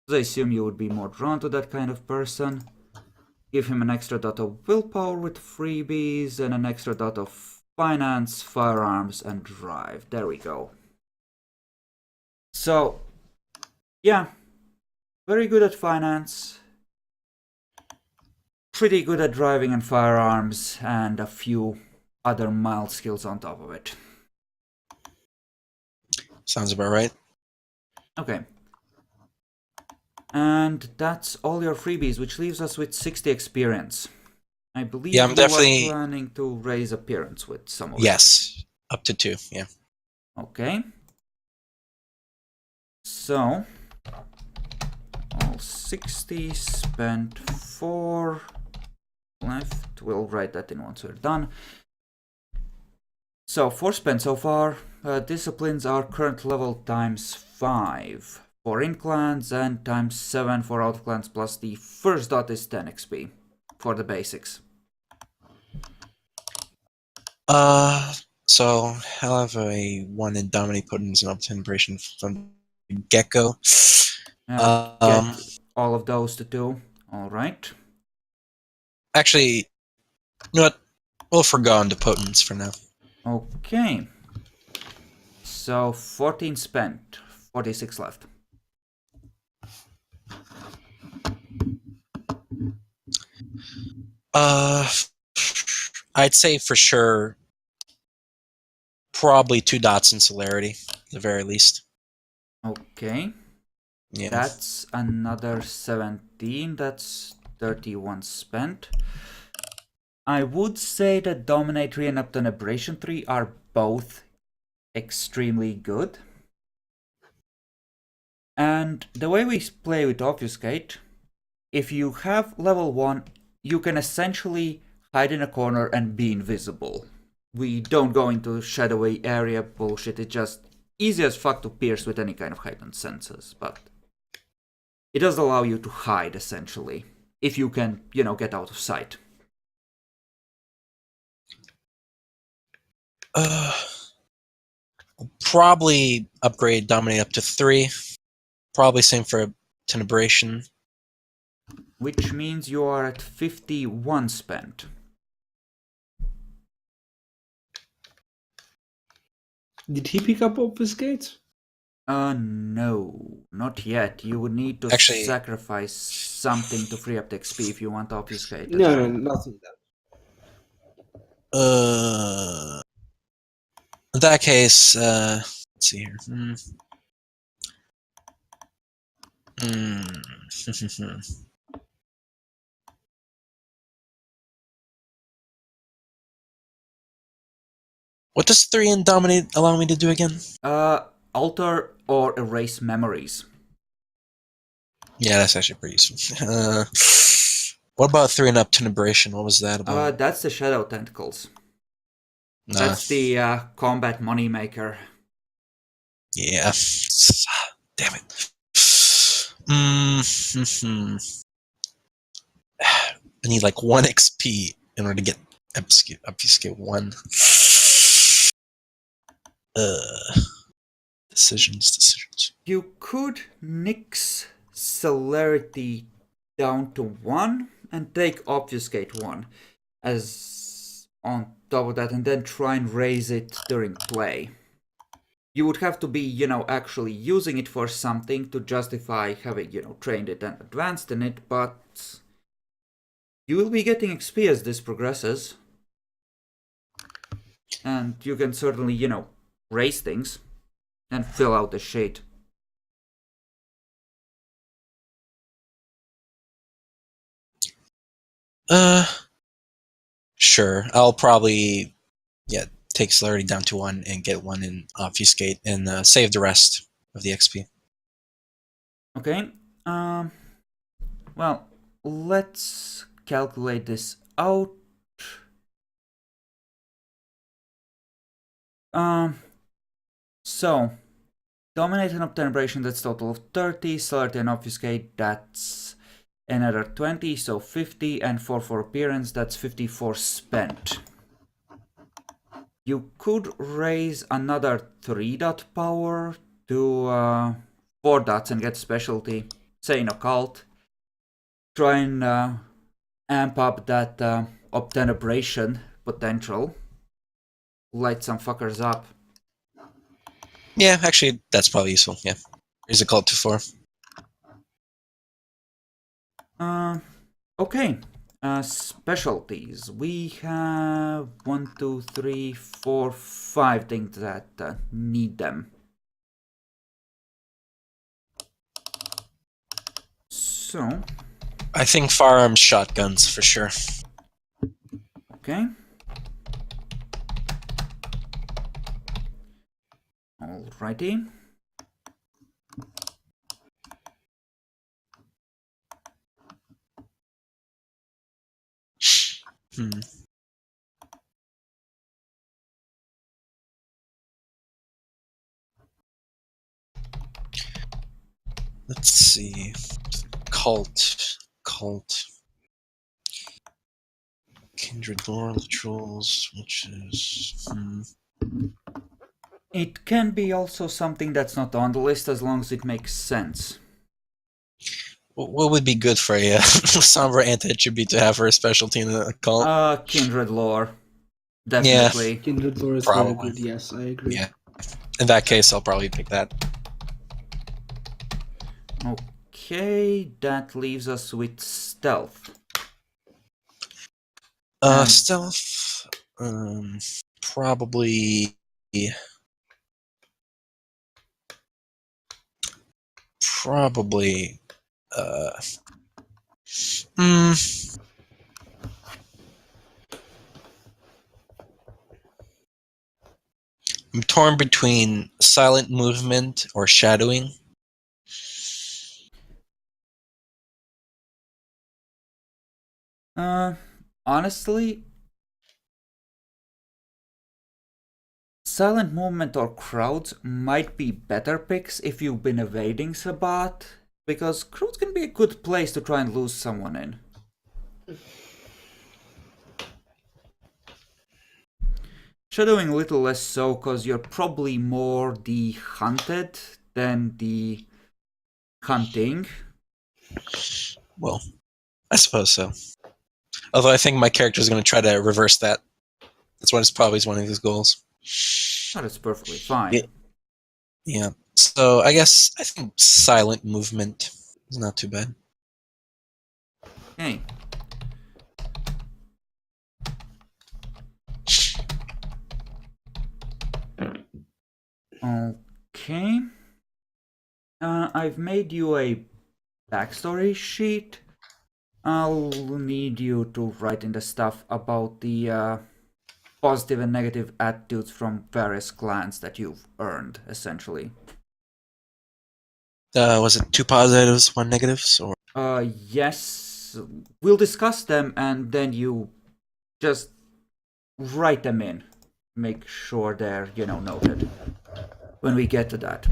I assume you would be more drawn to that kind of person. Give him an extra dot of willpower with freebies and an extra dot of finance, firearms, and drive. There we go. So, yeah, very good at finance, pretty good at driving and firearms, and a few other mild skills on top of it. Sounds about right. Okay. And that's all your freebies, which leaves us with 60 experience. I believe Yeah, I'm you definitely- are planning to raise appearance with some of it. Yes, up to 2, yeah. Okay. So, all 60 spent 4 left. We'll write that in once we're done. So, 4 spent so far. Disciplines are current level times 5 for in-clans and times 7 for out-clans, plus the first dot is 10 XP for the basics. So I'll have a 1 in Dominate Potence and up to Inspiration from get-go. Get all of those to 2. Alright. Actually, you know what? We'll forgo on the Potence for now. Okay. So 14 spent, 46 left. I'd say for sure, probably 2 dots in Celerity, at the very least. Okay. Yeah. That's another 17. That's 31 spent. I would say that Dominatory and Obtenebration 3 are both extremely good. And the way we play with Obfuscate, if you have level 1, you can essentially hide in a corner and be invisible. We don't go into shadowy area bullshit, it's just easy as fuck to pierce with any kind of heightened senses, but it does allow you to hide, essentially, if you can, you know, get out of sight. Probably upgrade Dominate up to 3. Probably same for Tenebration. Which means you are at 51 spent. Did he pick up Obfuscate? No, not yet. You would need to Actually- sacrifice something to free up the XP if you want to obfuscate. No, nothing. In that case, let's see here. What does 3 in Dominate allow me to do again? Alter or erase memories. Yeah, that's actually pretty useful. What about 3 and up Tenebration? What was that about? That's the Shadow Tentacles. Nah. That's the combat moneymaker. Yeah. Damn it. I need like 1 XP in order to get obfuscate 1. Decisions. You could nix celerity down to 1 and take obfuscate 1 as on top of that, and then try and raise it during play. You would have to be, you know, actually using it for something to justify having, you know, trained it and advanced in it, but you will be getting XP as this progresses. And you can certainly, you know, raise things and fill out the sheet. Sure. I'll probably take celerity down to 1 and get 1 in obfuscate and save the rest of the XP. Okay. Well, let's calculate this out. So, dominate and obtain aberration, that's total of 30. Celerity and obfuscate, that's another 20, so 50. And 4 for appearance, that's 54 spent. You could raise another 3 dot power to 4 dots and get specialty, say in occult. Try and amp up that obtain aberration potential. Light some fuckers up. Yeah, actually, that's probably useful. Yeah. Here's a cult to 4. Okay. Specialties. We have 1, 2, 3, 4, 5 things that need them. So, I think firearms, shotguns for sure. okay. Alrighty. Hmm. Let's see. Cult. Kindred lore, rituals, witches. It can be also something that's not on the list as long as it makes sense. What would be good for a somber anti-attribute to have for a specialty in a cult? Kindred lore. Definitely. Kindred lore is Probably. very good, yes, I agree. Yeah. In that case, I'll probably pick that. Okay, that leaves us with stealth. Stealth. Probably. Probably. I'm torn between silent movement or shadowing. Honestly, silent movement or crowds might be better picks if you've been evading Sabat, because crowds can be a good place to try and lose someone in. Shadowing a little less so, because you're probably more the hunted than the hunting. Well, I suppose so. Although I think my character is going to try to reverse that. That's what it's probably one of his goals. That is perfectly fine. Yeah. So I guess I think silent movement is not too bad. Okay. Okay. I've made you a backstory sheet. I'll need you to write in the stuff about the positive and negative attitudes from various clans that you've earned, essentially. Was it 2 positives, 1 negatives, or? Yes, we'll discuss them and then you just write them in. Make sure they're, noted when we get to that.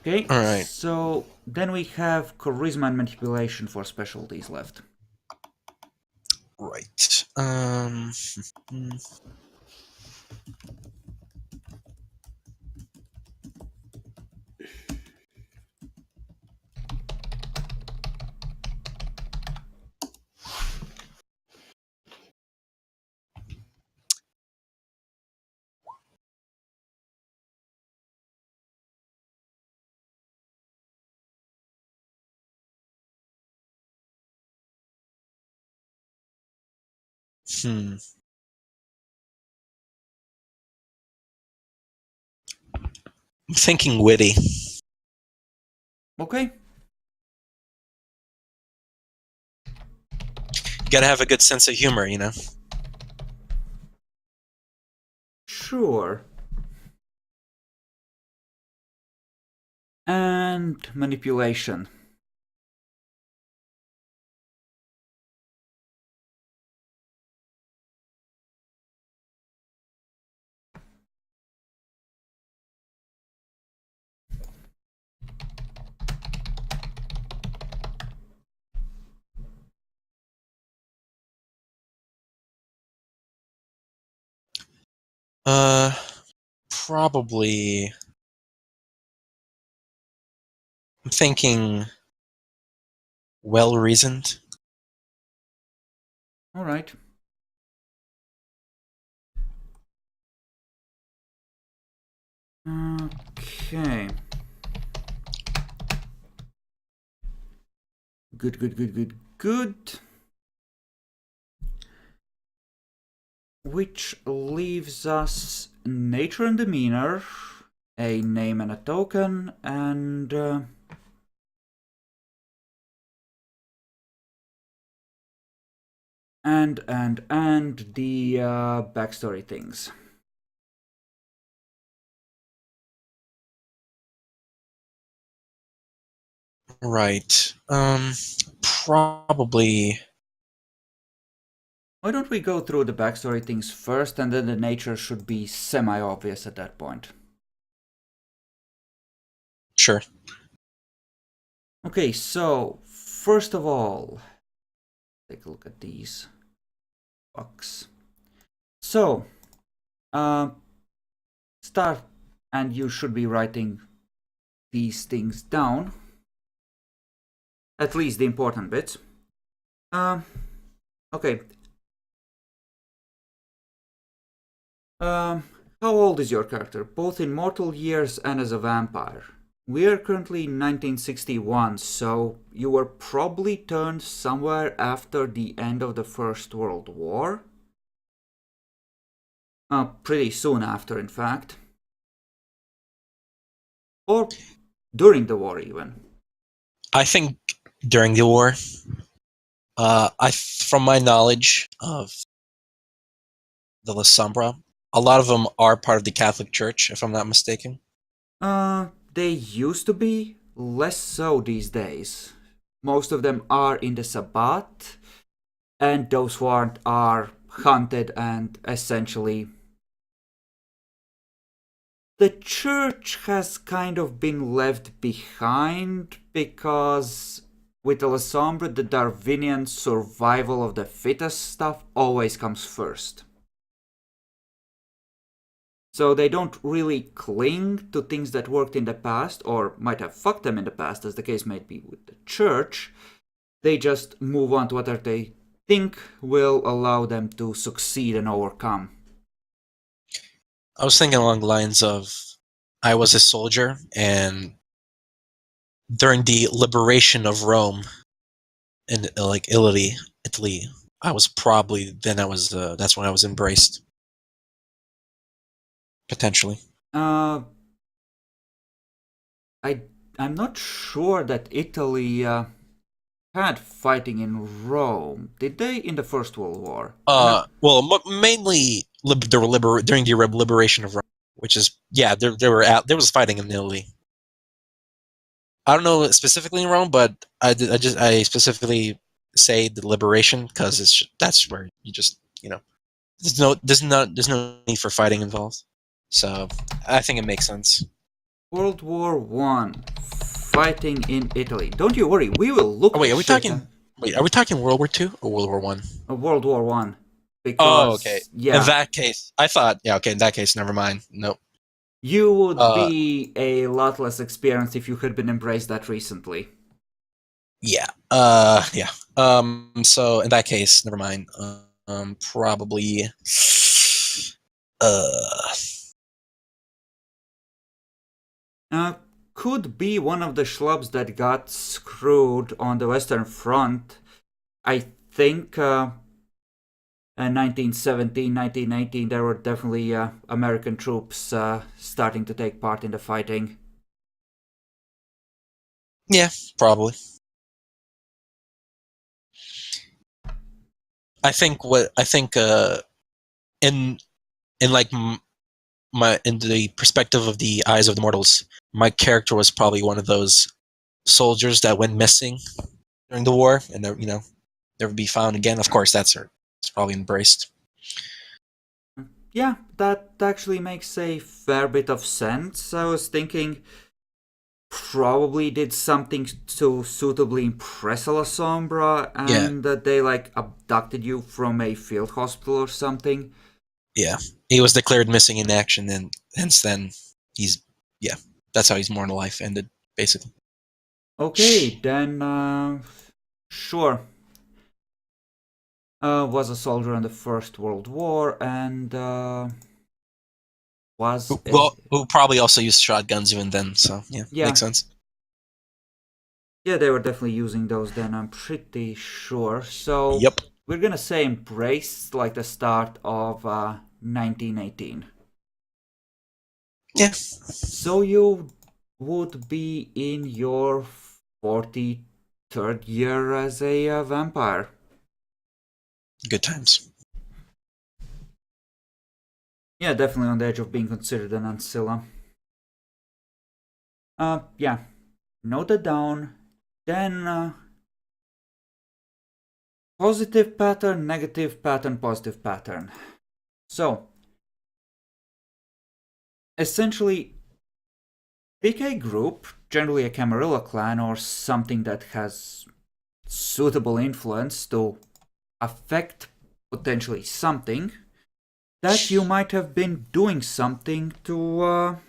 Okay, All right. so then we have charisma and manipulation for specialties left. Right. I'm thinking witty. Okay, You gotta have a good sense of humor, you know? sure. And manipulation. Probably. I'm thinking well reasoned. All right. Okay. Good. Which leaves us nature and demeanor, a name and a token, and the backstory things. Right. Probably. Why don't we go through the backstory things first, and then the nature should be semi-obvious at that point. Sure. Okay, so first of all, take a look at these bucks. So, start, and you should be writing these things down, at least the important bits. Okay. How old is your character, both in mortal years and as a vampire? We are currently in 1961, so you were probably turned somewhere after the end of the First World War. Pretty soon after, in fact. Or during the war, even. I think during the war. From my knowledge of the La Sombra, a lot of them are part of the Catholic Church, if I'm not mistaken. They used to be, less so these days. Most of them are in the Sabbat, and those who aren't are hunted and essentially... The church has kind of been left behind because with the La Sombra, the Darwinian survival of the fittest stuff always comes first. So they don't really cling to things that worked in the past, or might have fucked them in the past, as the case may be with the church. They just move on to what they think will allow them to succeed and overcome. I was thinking along the lines of, I was a soldier, and during the liberation of Rome in Italy, I was probably that's when I was embraced. Potentially. I'm not sure that Italy had fighting in Rome. Did they in the First World War? Well, mainly during the liberation of Rome, which is there was fighting in Italy. I don't know specifically in Rome, but I specifically say the liberation because that's where you just there's no need for fighting involved. So I think it makes sense. World War One, fighting in Italy. Don't you worry, we will look. Are we talking World War II or World War One? World War One. Because, okay. Yeah. In that case, I thought, in that case, never mind. Nope. You would be a lot less experienced if you had been embraced that recently. Yeah. Yeah. So in that case, never mind. Probably. Could be one of the schlubs that got screwed on the Western Front. I think 1917, 1918, there were definitely American troops starting to take part in the fighting. Yeah, probably. I think in the perspective of the Eyes of the Mortals, my character was probably one of those soldiers that went missing during the war and never be found again. Of course, that's her. It's probably embraced. Yeah, that actually makes a fair bit of sense. I was thinking probably did something to suitably impress La Sombra, and that they abducted you from a field hospital or something. Yeah, he was declared missing in action, and hence then that's how his mortal life ended, basically. Okay, then, sure. Was a soldier in the First World War and was Who probably also used shotguns even then, so Yeah. makes sense. Yeah, they were definitely using those then, I'm pretty sure. So Yep. we're gonna say embraced like the start of 1918. Yeah. So you would be in your 43rd year as a vampire. Good times. Yeah, definitely on the edge of being considered an ancilla. Yeah, note it down. Then positive pattern, negative pattern, positive pattern. So essentially, pick a group, generally a Camarilla clan or something that has suitable influence to affect potentially something, that you might have been doing something to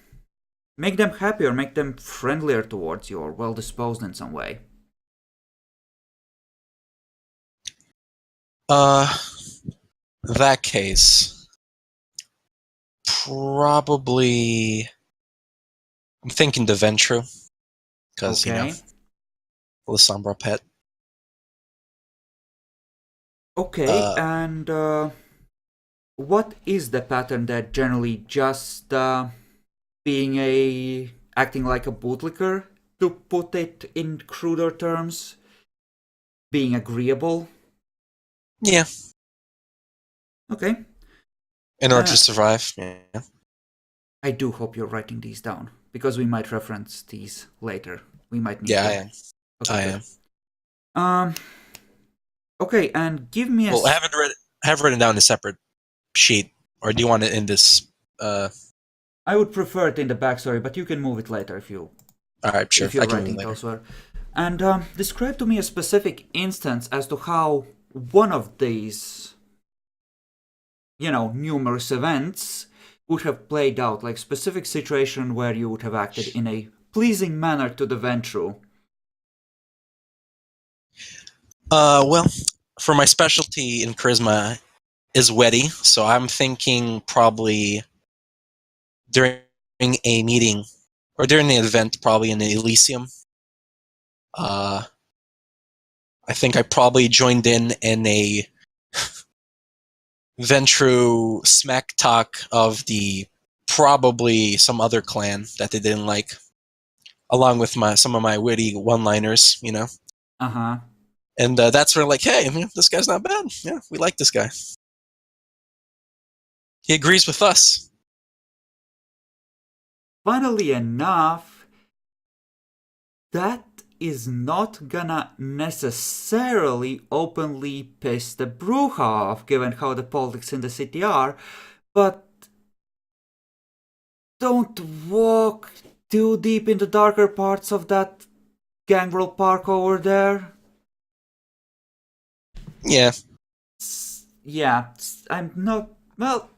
make them happier, make them friendlier towards you, or well disposed in some way. That case, probably. I'm thinking the Ventru, because Okay. the Sombra pet. Okay, and what is the pattern that generally just being acting like a bootlicker, to put it in cruder terms, being agreeable? Yeah, Okay. in order to survive. Yeah. I do hope you're writing these down, because we might reference these later. We might need Yeah, to. I am. Okay, I good. am. Okay, and give me a. Well, I have written down a separate sheet, or do you want it in this? I would prefer it in the backstory, but you can move it later if you All right, sure. if you're I can move writing it later. elsewhere. And describe to me a specific instance as to how one of these, numerous events would have played out, like specific situation where you would have acted in a pleasing manner to the Ventru. Well, for my specialty in charisma is witty, so I'm thinking probably during a meeting or during the event, probably in the Elysium. I think I probably joined in a Ventru smack talk of the probably some other clan that they didn't like, along with some of my witty one-liners, Uh-huh. And that's where like, hey, this guy's not bad. Yeah, we like this guy. He agrees with us. Funnily enough, that is not gonna necessarily openly piss the Bruja off, given how the politics in the city are, but don't walk too deep into darker parts of that Gangrel Park over there. Yeah. Yeah, I'm not. Well,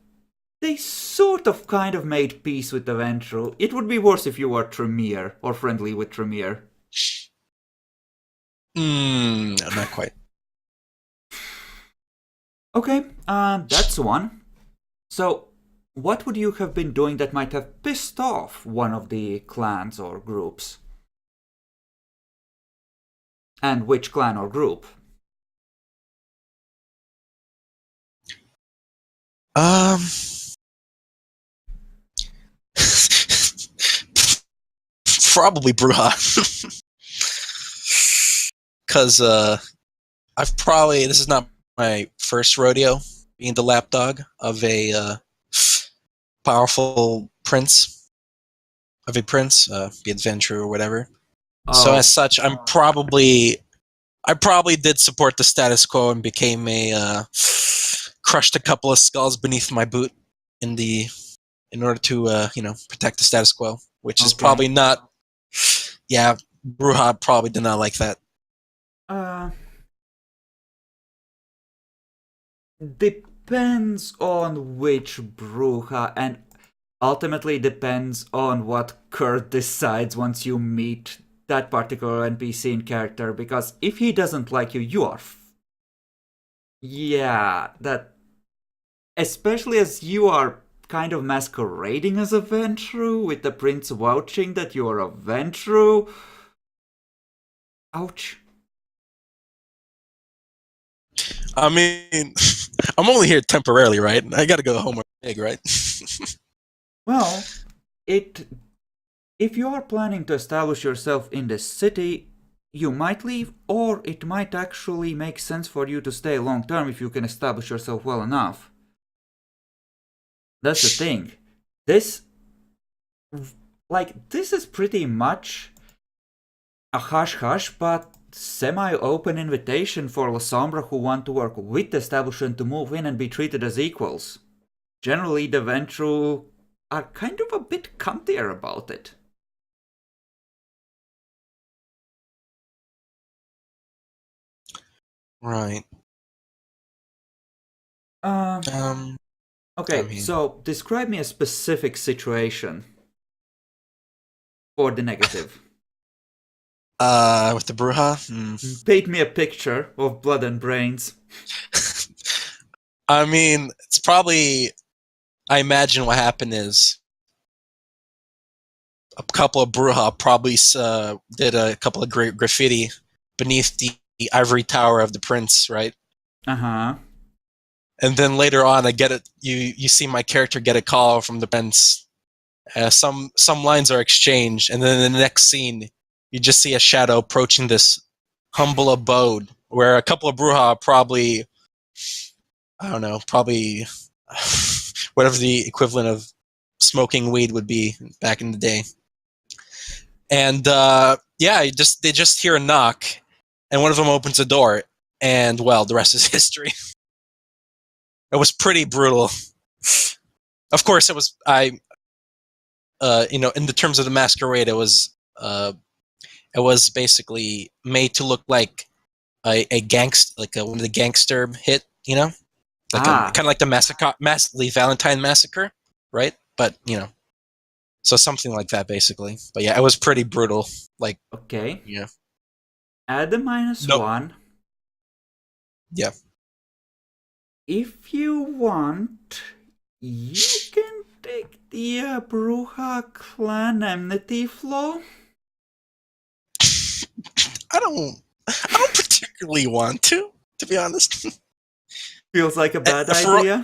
they sort of kind of made peace with the Ventru. It would be worse if you were Tremere, or friendly with Tremere. No, not quite. Okay, that's one. So, what would you have been doing that might have pissed off one of the clans or groups? And which clan or group? Probably Bruja. Because I've probably, this is not my first rodeo being the lapdog of a powerful prince, be it Venture or whatever. So as such, I probably did support the status quo and became crushed a couple of skulls beneath my boot in order to protect the status quo, which is probably not. Yeah, Bruja probably did not like that. Depending depends on which Bruja, and ultimately depends on what Kurt decides once you meet that particular NPC in character, because if he doesn't like you, you are yeah, that... Especially as you are kind of masquerading as a Ventru, with the prince vouching that you are a Ventru. Ouch. I mean, I'm only here temporarily, right? I gotta go home or big, right? Well, if you are planning to establish yourself in the city, you might leave, or it might actually make sense for you to stay long term if you can establish yourself well enough. That's the thing. This is pretty much a hush-hush but semi-open invitation for La Sombra who want to work with the establishment to move in and be treated as equals. Generally, the Ventru are kind of a bit cuntier about it. Right. Okay, I mean- so describe me a specific situation for the negative. With the Bruja? Paint me a picture of blood and brains. I mean, it's probably... I imagine what happened is a couple of Bruja probably did a couple of great graffiti beneath the ivory tower of the prince, right? Uh-huh. And then later on, you see my character get a call from the prince. Some lines are exchanged, and then in the next scene, you just see a shadow approaching this humble abode where a couple of Bruja probably, I don't know, probably whatever the equivalent of smoking weed would be back in the day. And they just hear a knock, and one of them opens the door, and well, the rest is history. It was pretty brutal. Of course, it was in the terms of the masquerade, it was basically made to look like a gangster, like one of the gangster hit, like kind of like the the Valentine Massacre, right? But so something like that basically. But yeah, it was pretty brutal. Like, Okay. yeah. Add the minus Nope. 1. Yeah. If you want, you can take the Bruja clan enmity flaw. I don't particularly want to be honest. Feels like a bad For- idea.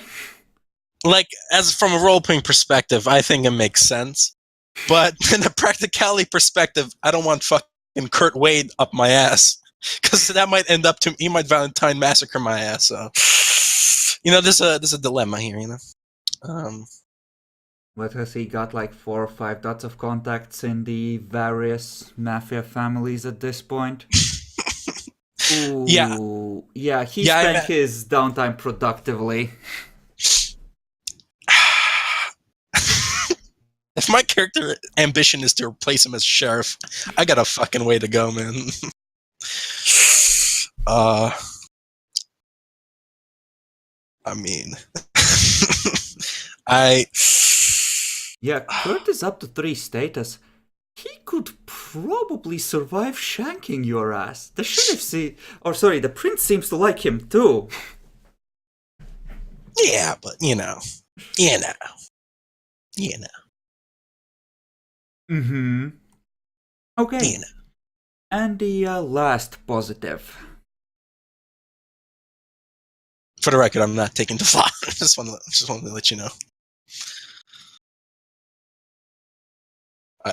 Like, as from a role-playing perspective, I think it makes sense. But in a practicality perspective, I don't want fucking Kurt Wade up my ass. Because that might end up he might Valentine massacre my ass. So, there's a dilemma here, What has he got, like 4 or 5 dots of contacts in the various mafia families at this point? Ooh, yeah, he spent his downtime productively. If my character ambition is to replace him as sheriff, I got a fucking way to go, man. I mean, Yeah, Kurt is up to 3 status. He could probably survive shanking your ass. The the prince seems to like him too. Yeah, but Mm-hmm. Okay. And the last positive. For the record, I'm not taking the flaw. just want to let you know.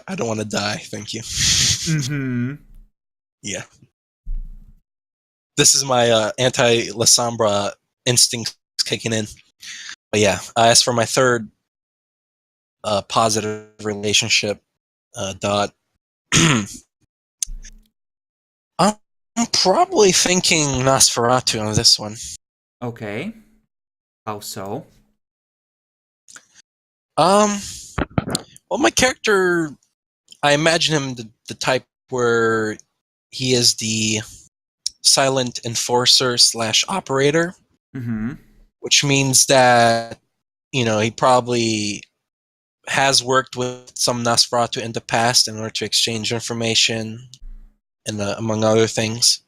I don't want to die. Thank you. Mm-hmm. Yeah. This is my anti-La Sombra instincts kicking in. But yeah, as for my third positive relationship dot, I'm probably thinking Nosferatu on this one. Okay. How so? Well, my character, I imagine him the type where he is the silent enforcer / operator, Mm-hmm. which means that, he probably has worked with some Nosferatu in the past in order to exchange information and among other things.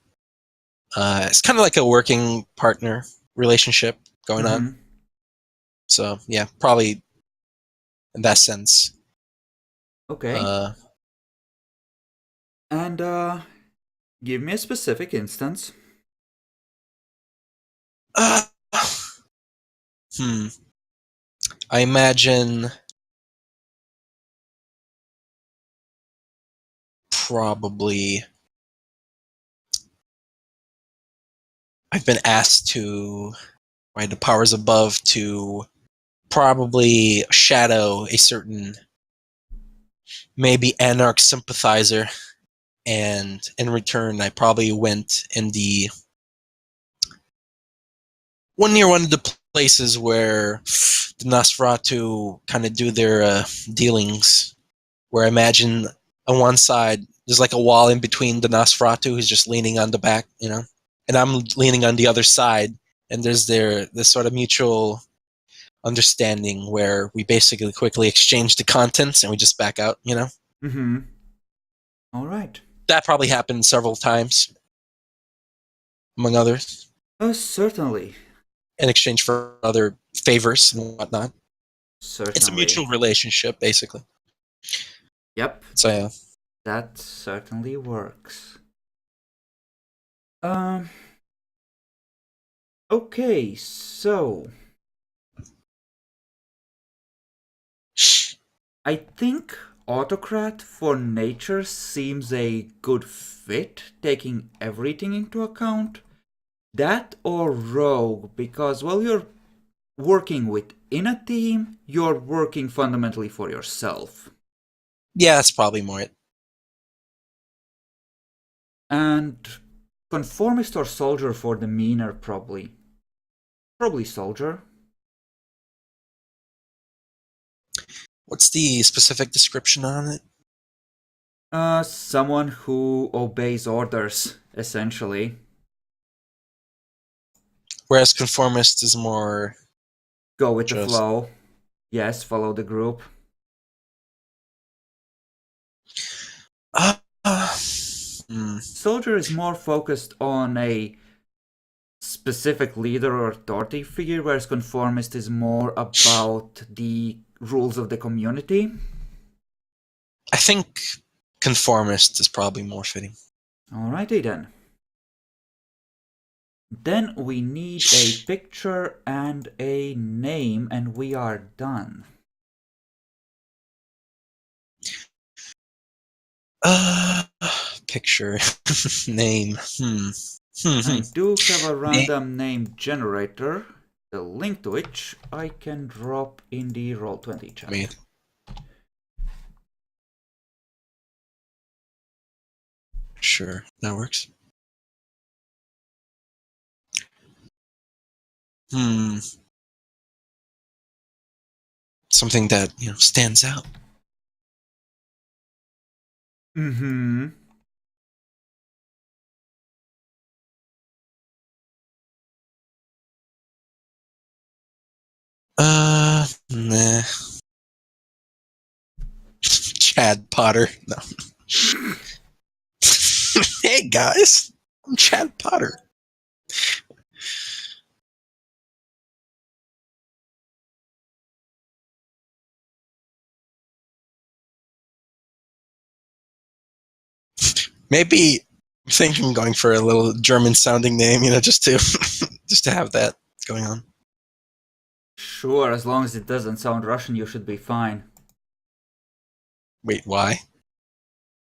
It's kind of like a working partner relationship going on. So, yeah, probably in that sense. Okay. And give me a specific instance. I imagine probably I've been asked to, by the powers above, to probably shadow a certain maybe anarch sympathizer, and in return I probably went in the near one of the places where the Nosferatu kind of do their dealings, where I imagine on one side there's like a wall in between the Nosferatu who's just leaning on the back, and I'm leaning on the other side, and there's this sort of mutual understanding where we basically quickly exchange the contents and we just back out, All right. That probably happened several times, among others. Certainly. In exchange for other favors and whatnot. Certainly. It's a mutual relationship, basically. Yep. So, yeah. That certainly works. Okay, so I think Autocrat for nature seems a good fit, taking everything into account. That or Rogue, because while you're working within a team, you're working fundamentally for yourself. Yeah, that's probably more it. And Conformist or Soldier for demeanor, probably. Probably Soldier. What's the specific description on it? Someone who obeys orders, essentially. Whereas conformist is more... Go with the flow. Yes, follow the group. Soldier is more focused on a specific leader or authority figure, whereas conformist is more about the rules of the community. I think conformist is probably more fitting. Alrighty then. Then we need a picture and a name, and we are done. Picture. Name. I do have a random name generator, the link to which I can drop in the Roll20 chat. Sure, that works. Something that, stands out. Nah. Chad Potter. No. Hey guys, I'm Chad Potter. Maybe I'm thinking going for a little German-sounding name, just to just to have that going on. Sure, as long as it doesn't sound Russian, you should be fine. Wait, why?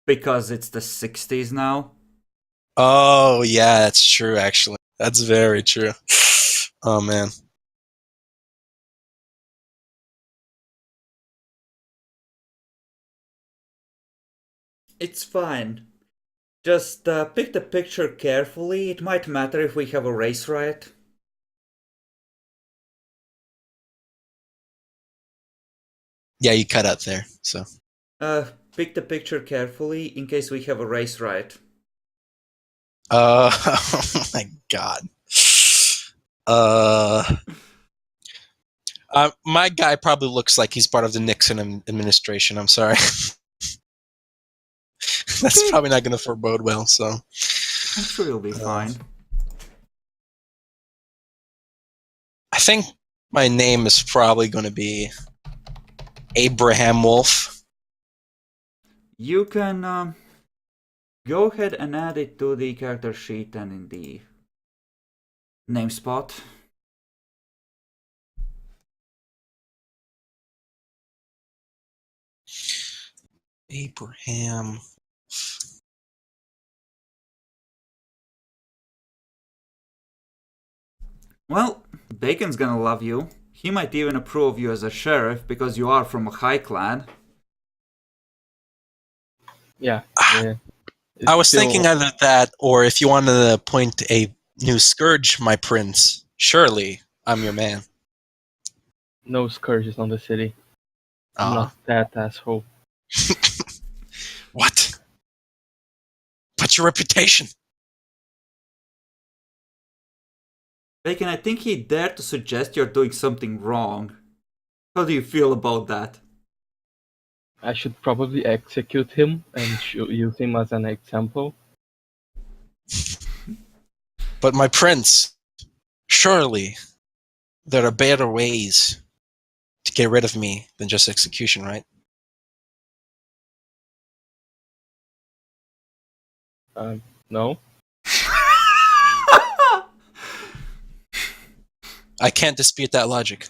Because it's the 60s now. Oh, yeah, that's true, actually. That's very true. Oh, man. It's fine. Just pick the picture carefully. It might matter if we have a race riot. Yeah, you cut out there, so. Pick the picture carefully in case we have a race riot. Oh my god. My guy probably looks like he's part of the Nixon administration. I'm sorry. That's Okay. probably not going to forebode well. So I'm sure you'll be fine. I think my name is probably going to be Abraham Wolf. You can go ahead and add it to the character sheet and in the name spot. Abraham. Well, Bacon's gonna love you. He might even approve you as a sheriff because you are from a high clan. Yeah. yeah. I was Still, thinking either that, or if you wanted to appoint a new scourge, my prince, surely I'm your man. no scourges on the city. I'm not that asshole. What? But your reputation. Bacon, I think he dared to suggest you're doing something wrong. How do you feel about that? I should probably execute him and use him as an example. But my prince, surely there are better ways to get rid of me than just execution, right? No. I can't dispute that logic.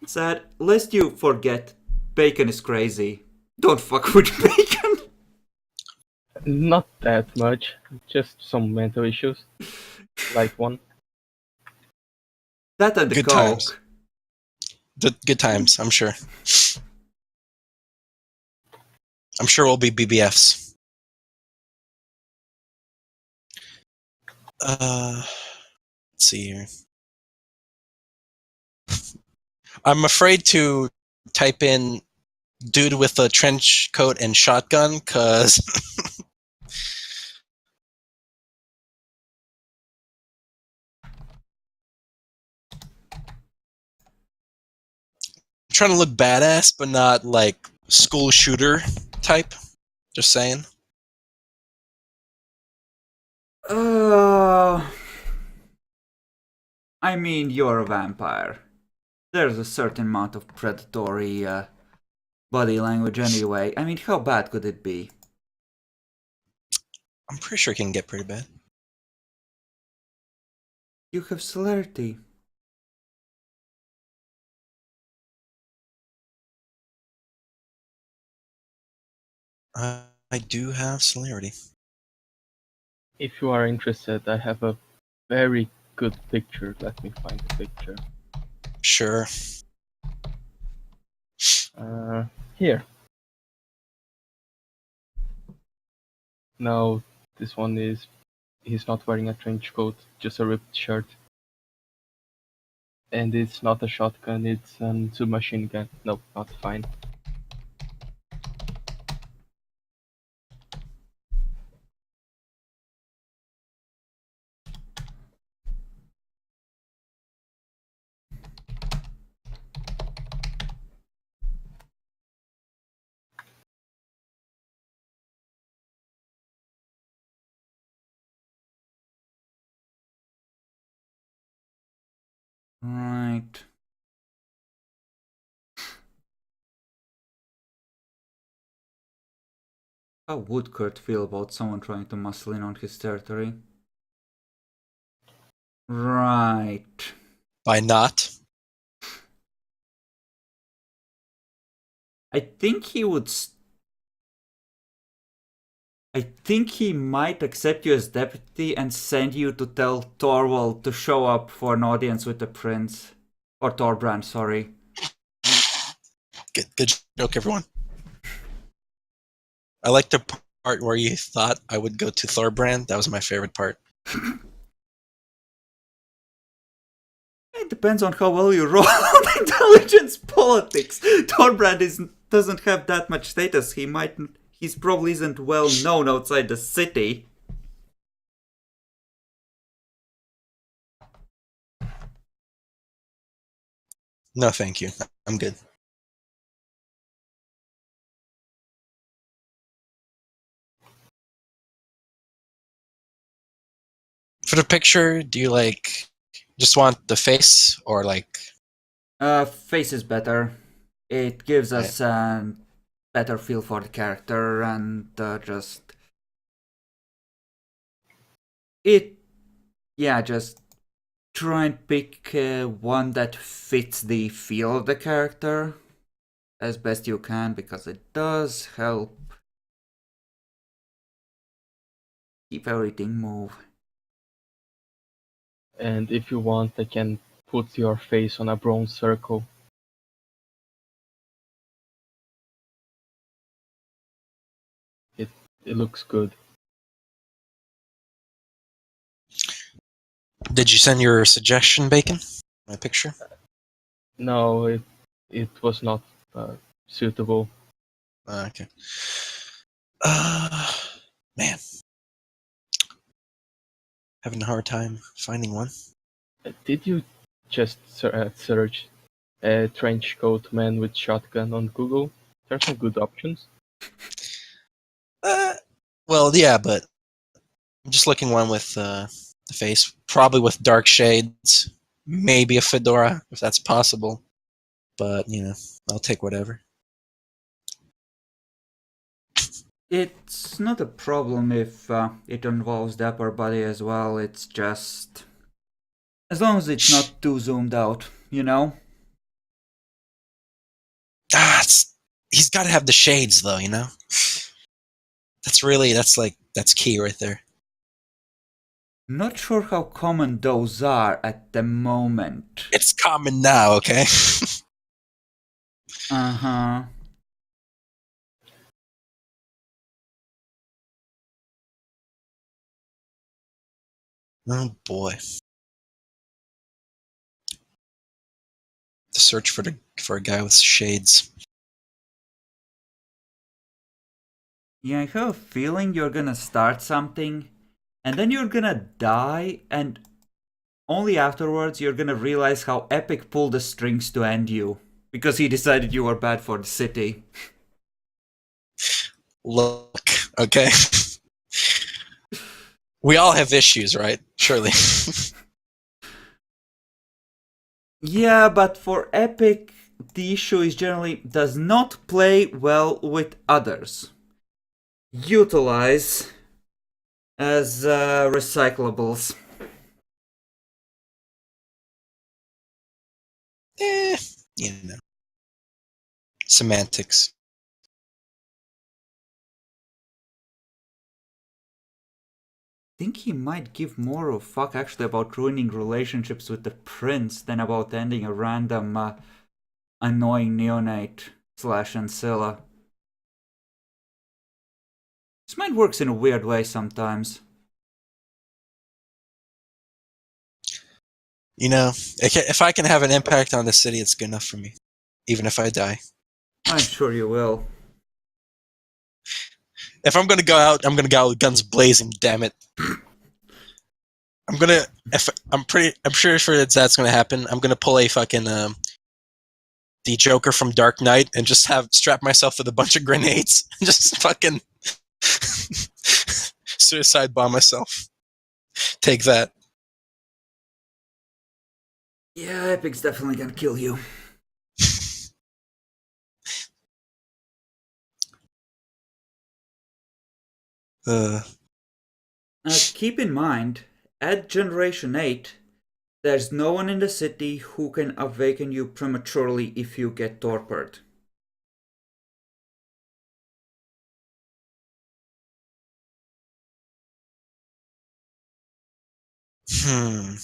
Sad, lest you forget, Bacon is crazy. Don't fuck with Bacon. Not that much. Just some mental issues. Light one. That and the Good coke. times. Good times, I'm sure. I'm sure we'll be BBFs. Let's see here. I'm afraid to type in dude with a trench coat and shotgun, cause I'm trying to look badass, but not like school shooter type. Just saying. I mean, you're a vampire. There's a certain amount of predatory body language anyway. I mean, how bad could it be? I'm pretty sure it can get pretty bad. You have celerity. I do have celerity. If you are interested, I have a very good picture. Let me find the picture. Sure. Here. No, this one is... He's not wearing a trench coat, just a ripped shirt. And it's not a shotgun, it's a submachine gun. No, not fine. Right. How would Kurt feel about someone trying to muscle in on his territory? Right. By not. I think he would. I think he might accept you as deputy and send you to tell Torvald to show up for an audience with the prince. Or Thorbrand, sorry. Good joke, everyone. I like the part where you thought I would go to Thorbrand. That was my favorite part. It depends on how well you roll on intelligence politics. Thorbrand doesn't have that much status. He's probably isn't well known outside the city. No, thank you. I'm good. For the picture, do you just want the face or Face is better. It gives Right. us a better feel for the character and just try and pick one that fits the feel of the character as best you can, because it does help keep everything move. And if you want, I can put your face on a bronze circle. It looks good. Did you send your suggestion, Bacon? My picture? No, it was not suitable. Okay. Man. Having a hard time finding one. Did you just search trench coat man with shotgun on Google? There are some good options. Well, yeah, but I'm just looking one with the face, probably with dark shades, maybe a fedora if that's possible. But I'll take whatever. It's not a problem if it involves the upper body as well. It's just as long as it's not too zoomed out, you know? He's got to have the shades though, That's key right there. Not sure how common those are at the moment. It's common now, okay? Uh-huh. Oh boy. The search for a guy with shades. Yeah, I have a feeling you're gonna start something, and then you're gonna die, and only afterwards you're gonna realize how Epic pulled the strings to end you, because he decided you were bad for the city. Look, okay? We all have issues, right? Surely. Yeah, but for Epic, the issue is generally does not play well with others. Utilize as recyclables. eh, Semantics. I think he might give more of a fuck actually about ruining relationships with the prince than about ending a random annoying neonate / Ancilla. This mind works in a weird way sometimes. If I can have an impact on the city, it's good enough for me. Even if I die. I'm sure you will. If I'm gonna go out, I'm gonna go out with guns blazing, damn it. I'm pretty sure that's gonna happen. I'm gonna pull a fucking the Joker from Dark Knight and just strap myself with a bunch of grenades and just fucking suicide bomb myself. Take that. Yeah, Epic's definitely gonna kill you. Keep in mind, at Generation 8, there's no one in the city who can awaken you prematurely if you get torpid. Oh.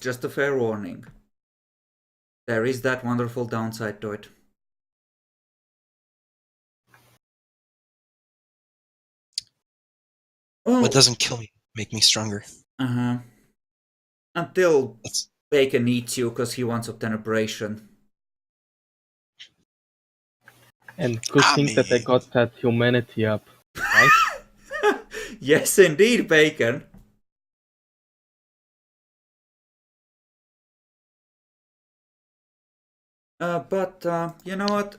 Just a fair warning. There is that wonderful downside to it. Oh. What doesn't kill me make me stronger. Uh-huh. Until Bacon eats you because he wants obtenebration. And good I thing that I mean- got that humanity up, right? Yes, indeed, Bacon. But you know what?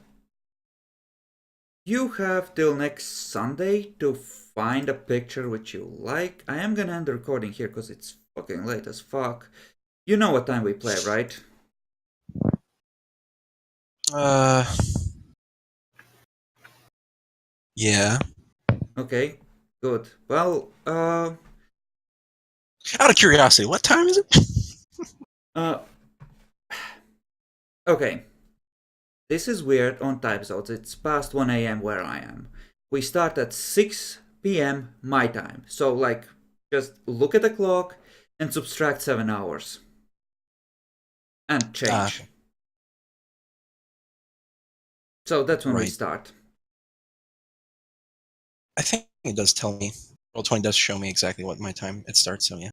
You have till next Sunday to find a picture which you like. I am gonna end the recording here because it's fucking late as fuck. You know what time we play, right? Yeah. Okay, good. Well, Out of curiosity, what time is it? okay. This is weird on time zones. It's past 1 a.m. where I am. We start at 6 p.m. my time. So, like, just look at the clock and subtract 7 hours. And change. Okay. So that's when we Right. start. I think it does tell me. Roll20 does show me exactly what my time it starts, so yeah.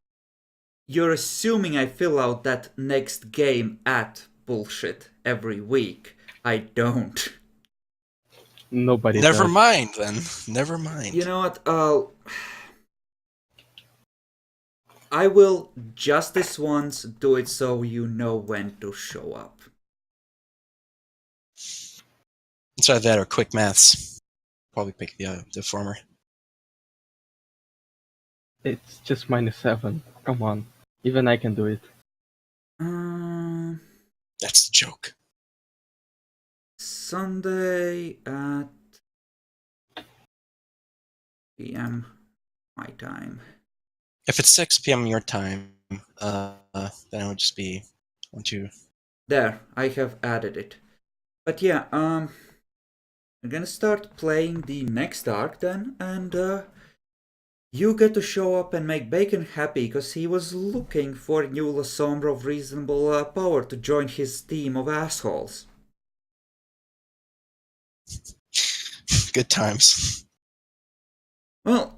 You're assuming I fill out that next game at bullshit every week. I don't. Nobody Never does. mind, then. Never mind. You know what? I will just this once do it so you know when to show up. It's either that or quick maths. Probably pick the former. It's just -7. Come on. Even I can do it. That's the joke. Sunday at PM my time. If it's 6 p.m. your time, then it would just be 1, 2. There, I have added it. But yeah, I'm gonna start playing the next arc then, and you get to show up and make Bacon happy because he was looking for a new La Sombra of reasonable power to join his team of assholes. Good times. Well,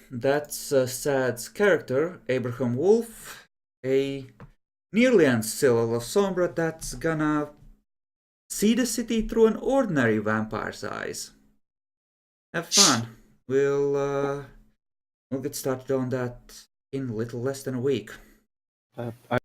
that's Sad's character, Abraham Wolf, a nearly ancilla La Sombra that's gonna see the city through an ordinary vampire's eyes. Have fun. We'll get started on that in a little less than a week. I